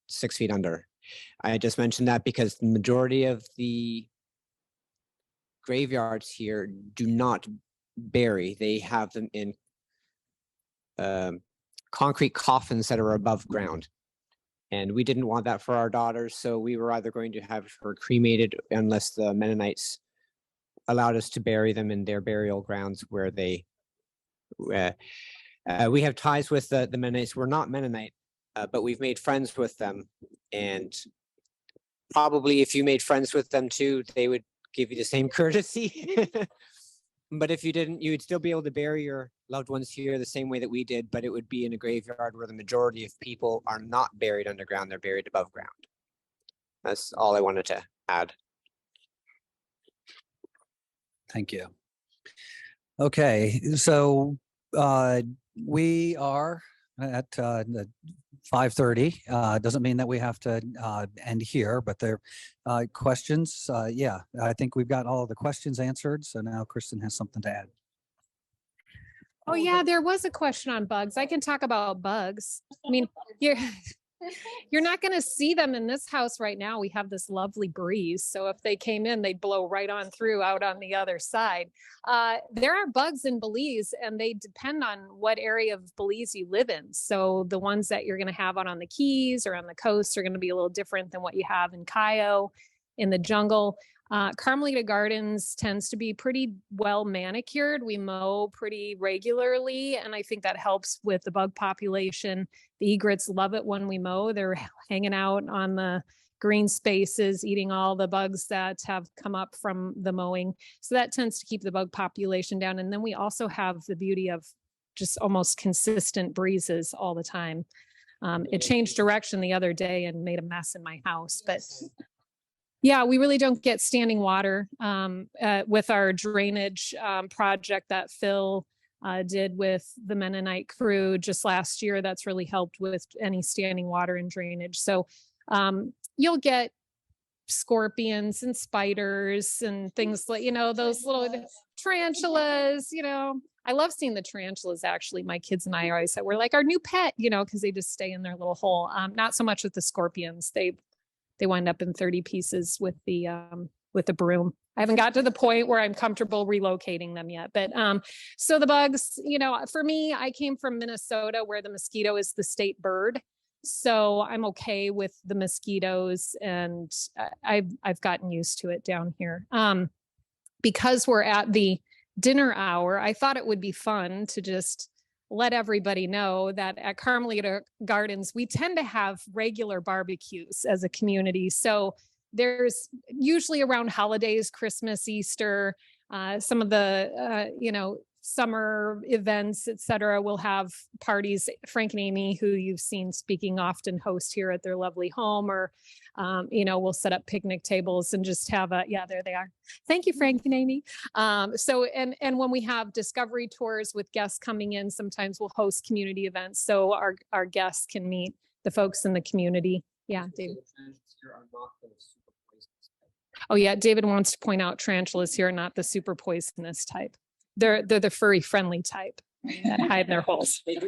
Speaker 15: 6 feet under. I just mentioned that because the majority of the graveyards here do not bury. They have them in concrete coffins that are above ground. And we didn't want that for our daughters, so we were either going to have her cremated unless the Mennonites allowed us to bury them in their burial grounds where they we have ties with the Mennonites. We're not Mennonite, but we've made friends with them, and probably if you made friends with them too, they would give you the same courtesy. But if you didn't, you would still be able to bury your loved ones here the same way that we did, but it would be in a graveyard where the majority of people are not buried underground, they're buried above ground. That's all I wanted to add.
Speaker 1: Thank you. Okay, so we are at 5:30. Doesn't mean that we have to end here, but there questions. Yeah, I think we've got all the questions answered. So now Kristen has something to add.
Speaker 2: Oh yeah, there was a question on bugs. I can talk about bugs. I mean, you're not going to see them in this house right now. We have this lovely breeze. So if they came in, they'd blow right on through out on the other side. There are bugs in Belize, and they depend on what area of Belize you live in. So the ones that you're going to have out on the Keys or on the coast are going to be a little different than what you have in Cayo, in the jungle. Carmelita Gardens tends to be pretty well manicured. We mow pretty regularly, and I think that helps with the bug population. The egrets love it when we mow. They're hanging out on the green spaces, eating all the bugs that have come up from the mowing. So that tends to keep the bug population down. And then we also have the beauty of just almost consistent breezes all the time. It changed direction the other day and made a mess in my house, but yeah, we really don't get standing water with our drainage project that Phil did with the Mennonite crew just last year. That's really helped with any standing water and drainage. So you'll get scorpions and spiders and things like, those little tarantulas, I love seeing the tarantulas. Actually, my kids and I always said we're like our new pet, because they just stay in their little hole. Not so much with the scorpions. They wind up in 30 pieces with the broom. I haven't got to the point where I'm comfortable relocating them yet. But so the bugs, for me, I came from Minnesota where the mosquito is the state bird. So I'm okay with the mosquitoes, and I've gotten used to it down here. Because we're at the dinner hour, I thought it would be fun to just let everybody know that at Carmelita Gardens, we tend to have regular barbecues as a community. So there's usually around holidays, Christmas, Easter, some of the, summer events, et cetera, will have parties. Frank and Amy, who you've seen speaking often, host here at their lovely home, or, we'll set up picnic tables and just have there they are. Thank you, Frank and Amy. And when we have discovery tours with guests coming in, sometimes we'll host community events so our guests can meet the folks in the community. Yeah, David. Oh yeah, David wants to point out tarantulas here are not the super poisonous type. They're the furry friendly type that hide in their holes. They're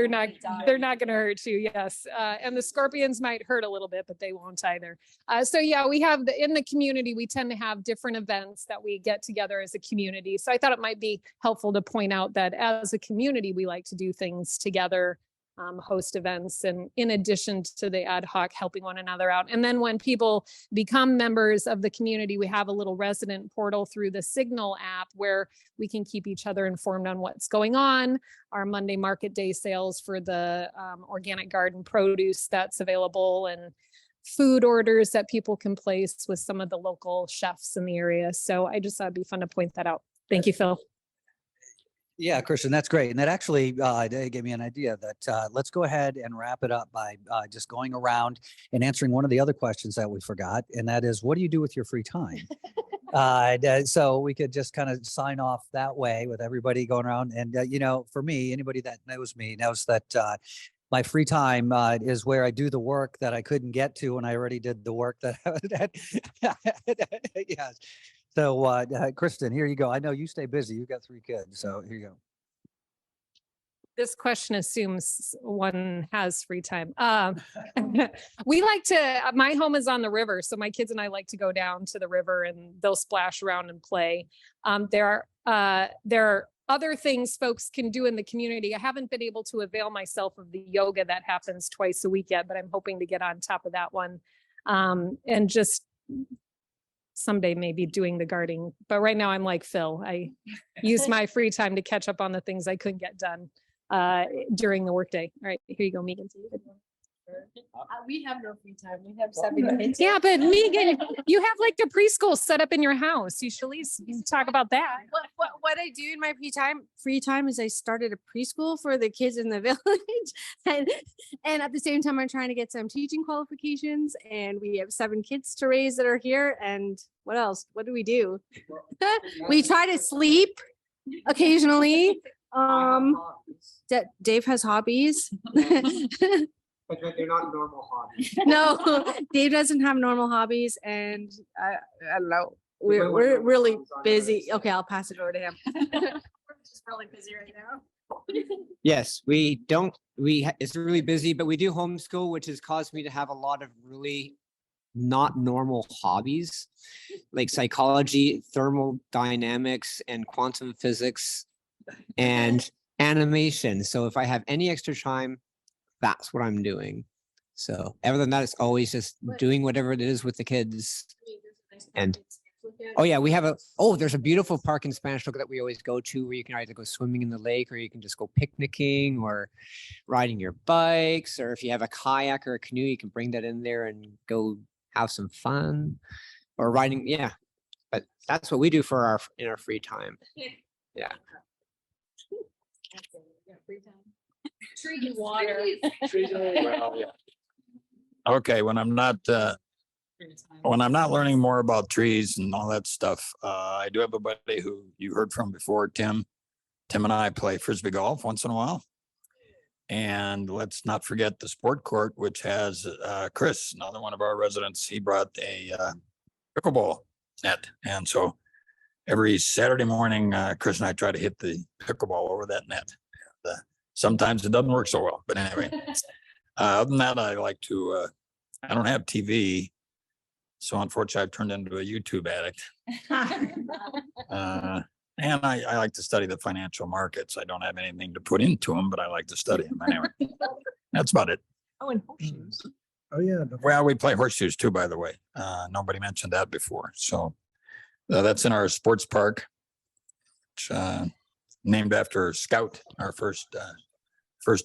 Speaker 2: not going to hurt you. Yes. And the scorpions might hurt a little bit, but they won't either. So yeah, we have in the community, we tend to have different events that we get together as a community. So I thought it might be helpful to point out that as a community, we like to do things together, host events, and in addition to the ad hoc helping one another out. And then when people become members of the community, we have a little resident portal through the Signal app where we can keep each other informed on what's going on. Our Monday market day sales for the organic garden produce that's available, and food orders that people can place with some of the local chefs in the area. So I just thought it'd be fun to point that out. Thank you, Phil.
Speaker 1: Yeah, Christian, that's great. And that actually gave me an idea that let's go ahead and wrap it up by just going around and answering one of the other questions that we forgot. And that is, what do you do with your free time? So we could just kind of sign off that way with everybody going around. And, for me, anybody that knows me knows that my free time is where I do the work that I couldn't get to when I already did the work that yes. So, Kristen, here you go. I know you stay busy. You've got 3 kids. So here you go.
Speaker 2: This question assumes one has free time. We like to, my home is on the river. So my kids and I like to go down to the river and they'll splash around and play. There are other things folks can do in the community. I haven't been able to avail myself of the yoga that happens twice a week yet, but I'm hoping to get on top of that one. And just someday maybe doing the gardening. But right now I'm like Phil. I use my free time to catch up on the things I couldn't get done during the workday. All right, here you go, Megan.
Speaker 13: We have no free time. We have 7 kids.
Speaker 2: Yeah, but Megan, you have like the preschool set up in your house. You should at least talk about that.
Speaker 16: What I do in my free time is I started a preschool for the kids in the village, and at the same time I'm trying to get some teaching qualifications. And we have 7 kids to raise that are here. And what else? What do? We try to sleep occasionally. Dave has hobbies.
Speaker 3: But they're not normal hobbies.
Speaker 16: No, Dave doesn't have normal hobbies, and I don't know. We're really busy. Okay, I'll pass it over to him.
Speaker 13: We're just really busy right now.
Speaker 15: Yes, we don't, it's really busy, but we do homeschool, which has caused me to have a lot of really not normal hobbies, like psychology, thermodynamics, and quantum physics, and animation. So if I have any extra time, that's what I'm doing. So other than that, it's always just doing whatever it is with the kids. And oh yeah, there's a beautiful park in Spanish Look that we always go to, where you can either go swimming in the lake, or you can just go picnicking or riding your bikes, or if you have a kayak or a canoe, you can bring that in there and go have some fun, or riding. Yeah, but that's what we do for in our free time. Yeah.
Speaker 13: Tree water.
Speaker 12: Okay, when I'm not learning more about trees and all that stuff, I do have a buddy who you heard from before, Tim. Tim and I play Frisbee golf once in a while. And let's not forget the sport court, which has Chris, another one of our residents. He brought a pickleball net. And so every Saturday morning, Chris and I try to hit the pickleball over that net. And, sometimes it doesn't work so well, but anyway, other than that, I like to, I don't have TV. So unfortunately, I've turned into a YouTube addict. And I like to study the financial markets. I don't have anything to put into them, but I like to study them anyway. That's about it.
Speaker 16: Oh, and horseshoes.
Speaker 10: Oh, yeah.
Speaker 12: Well, we play horseshoes too, by the way. Nobody mentioned that before. So that's in our sports park, which, named after Scout, our first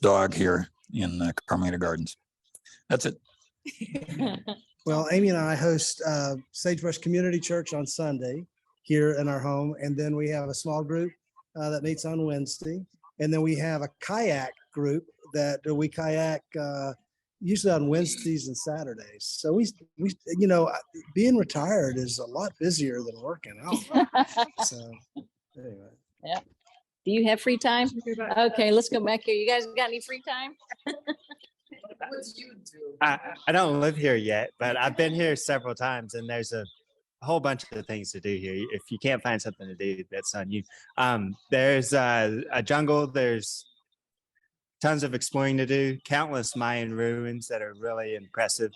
Speaker 12: dog here in Carmelita Gardens. That's it.
Speaker 10: Well, Amy and I host Sagebrush Community Church on Sunday here in our home. And then we have a small group that meets on Wednesday. And then we have a kayak group that we kayak usually on Wednesdays and Saturdays. So we being retired is a lot busier than working out. So anyway.
Speaker 14: Yeah. Do you have free time? Okay, let's go back here. You guys got any free time?
Speaker 13: What do you do?
Speaker 9: I don't live here yet, but I've been here several times, and there's a whole bunch of things to do here. If you can't find something to do, that's on you. There's a jungle. There's tons of exploring to do. Countless Mayan ruins that are really impressive.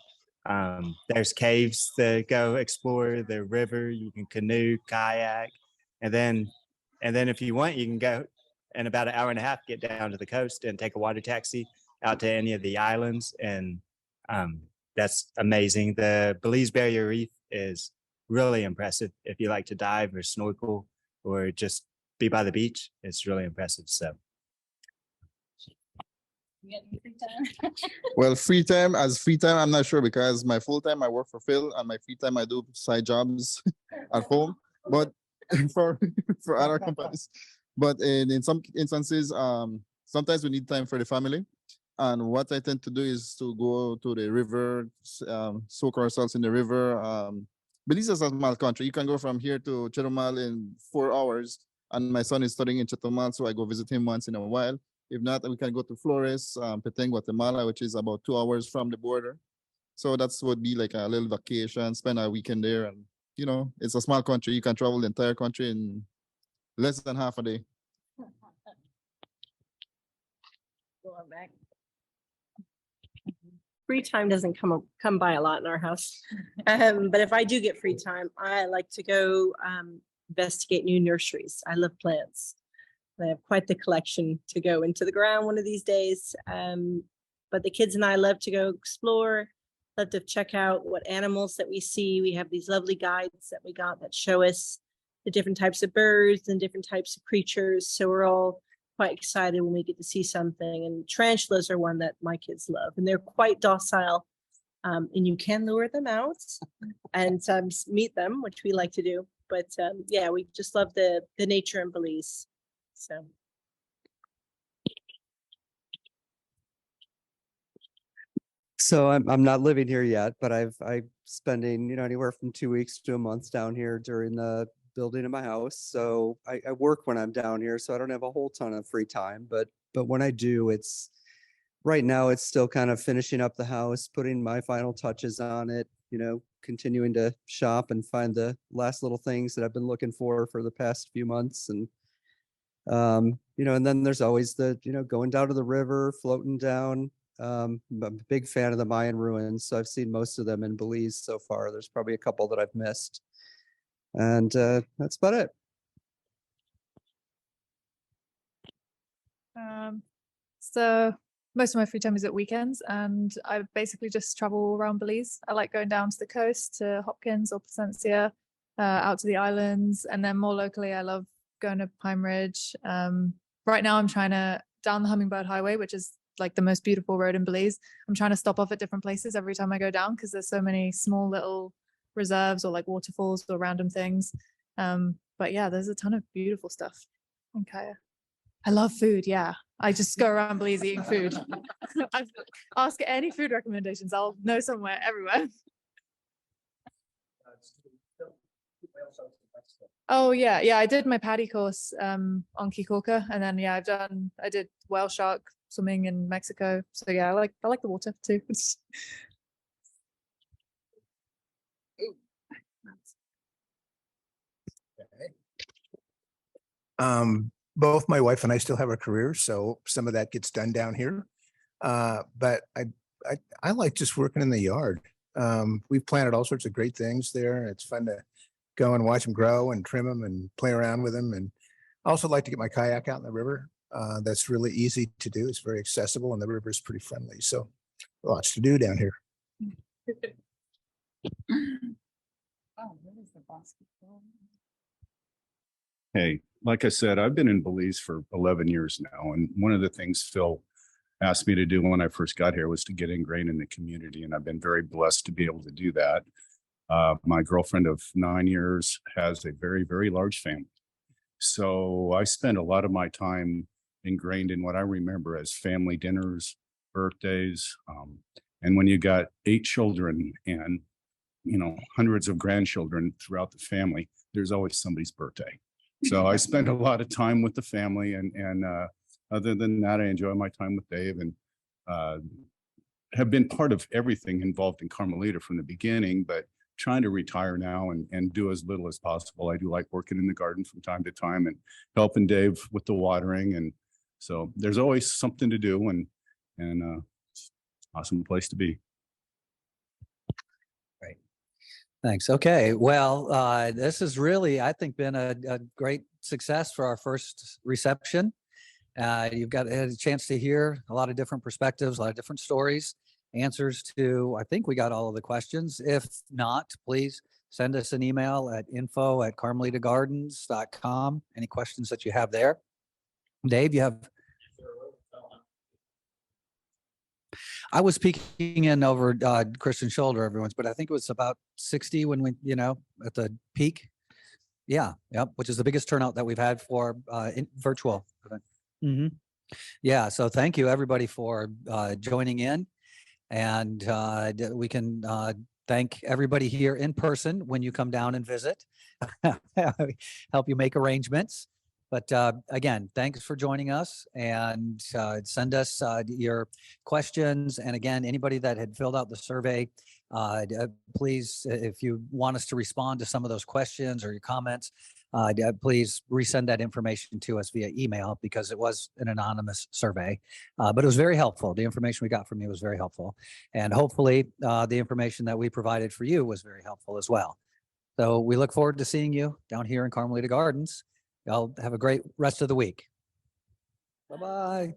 Speaker 9: There's caves to go explore. The river. You can canoe, kayak, and then if you want, you can go in about an hour and a half, get down to the coast and take a water taxi out to any of the islands. And that's amazing. The Belize Barrier Reef is really impressive. If you like to dive or snorkel or just be by the beach, it's really impressive. So.
Speaker 13: You got any free time?
Speaker 11: Well, free time, I'm not sure, because my full time I work for Phil, and my free time I do side jobs at home. But for other companies, But in some instances, sometimes we need time for the family. And what I tend to do is to go to the river, soak ourselves in the river. Belize is a small country. You can go from here to Chetumal in 4 hours. And my son is studying in Chetumal, so I go visit him once in a while. If not, we can go to Flores, Petén, Guatemala, which is about 2 hours from the border. So that's would be like a little vacation, spend a weekend there. And, you know, it's a small country. You can travel the entire country in less than half a day.
Speaker 8: Going back. Free time doesn't come by a lot in our house. But if I do get free time, I like to go investigate new nurseries. I love plants. I have quite the collection to go into the ground one of these days. But the kids and I love to go explore, love to check out what animals that we see. We have these lovely guides that we got that show us the different types of birds and different types of creatures. So we're all quite excited when we get to see something. And tarantulas are one that my kids love, and they're quite docile. And you can lure them out and meet them, which we like to do. But yeah, we just love the nature in Belize. So.
Speaker 7: So I'm not living here yet, but I'm spending, you know, anywhere from 2 weeks to a month down here during the building of my house. So I work when I'm down here, so I don't have a whole ton of free time. But when I do, it's right now it's still kind of finishing up the house, putting my final touches on it, you know, continuing to shop and find the last little things that I've been looking for the past few months. And you know, and then there's always the, you know, going down to the river, floating down. I'm a big fan of the Mayan ruins, so I've seen most of them in Belize so far. There's probably a couple that I've missed. And that's about it.
Speaker 6: So most of my free time is at weekends, and I basically just travel around Belize. I like going down to the coast to Hopkins or Placencia, out to the islands, and then more locally, I love going to Pine Ridge. Right now, I'm trying to down the Hummingbird Highway, which is like the most beautiful road in Belize. I'm trying to stop off at different places every time I go down because there's so many small little reserves or like waterfalls or random things. But yeah, there's a ton of beautiful stuff in Kaya. I love food. Yeah, I just go around Belize eating food. Ask any food recommendations. I'll know somewhere everywhere. Oh yeah, I did my PADI course on Kikorka, and then yeah, I did whale shark swimming in Mexico. So yeah, I like the water too.
Speaker 5: Both my wife and I still have our careers, so some of that gets done down here. But I like just working in the yard. We've planted all sorts of great things there. It's fun to go and watch them grow and trim them and play around with them. And I also like to get my kayak out in the river. That's really easy to do. It's very accessible, and the river is pretty friendly. So lots to do down here.
Speaker 13: Oh, what is the basketball?
Speaker 4: Hey, like I said, I've been in Belize for 11 years now. And one of the things Phil asked me to do when I first got here was to get ingrained in the community. And I've been very blessed to be able to do that. My girlfriend of 9 years has a very, very large family. So I spend a lot of my time ingrained in what I remember as family dinners, birthdays. And when you got 8 children and, you know, hundreds of grandchildren throughout the family, there's always somebody's birthday. So I spend a lot of time with the family, and other than that, I enjoy my time with Dave, and have been part of everything involved in Carmelita from the beginning, but trying to retire now and do as little as possible. I do like working in the garden from time to time and helping Dave with the watering. And so there's always something to do, and it's an awesome place to be.
Speaker 1: Thanks. Okay. Well, this has really, I think, been a great success for our first reception. You've had a chance to hear a lot of different perspectives, a lot of different stories, answers to, I think we got all of the questions. If not, please send us an email at info@carmelitagardens.com. Any questions that you have there? Dave, you have? I was peeking in over Christian's shoulder, everyone's, but I think it was about 60 when we, you know, at the peak. Yeah, yep, which is the biggest turnout that we've had for virtual. Mhm. Yeah, so thank you everybody for joining in, and we can thank everybody here in person when you come down and visit. Help you make arrangements. But again, thanks for joining us, and send us your questions. And again, anybody that had filled out the survey, please, if you want us to respond to some of those questions or your comments, please resend that information to us via email, because it was an anonymous survey. But it was very helpful. The information we got from you was very helpful. And hopefully the information that we provided for you was very helpful as well. So we look forward to seeing you down here in Carmelita Gardens. Y'all have a great rest of the week. Bye-bye.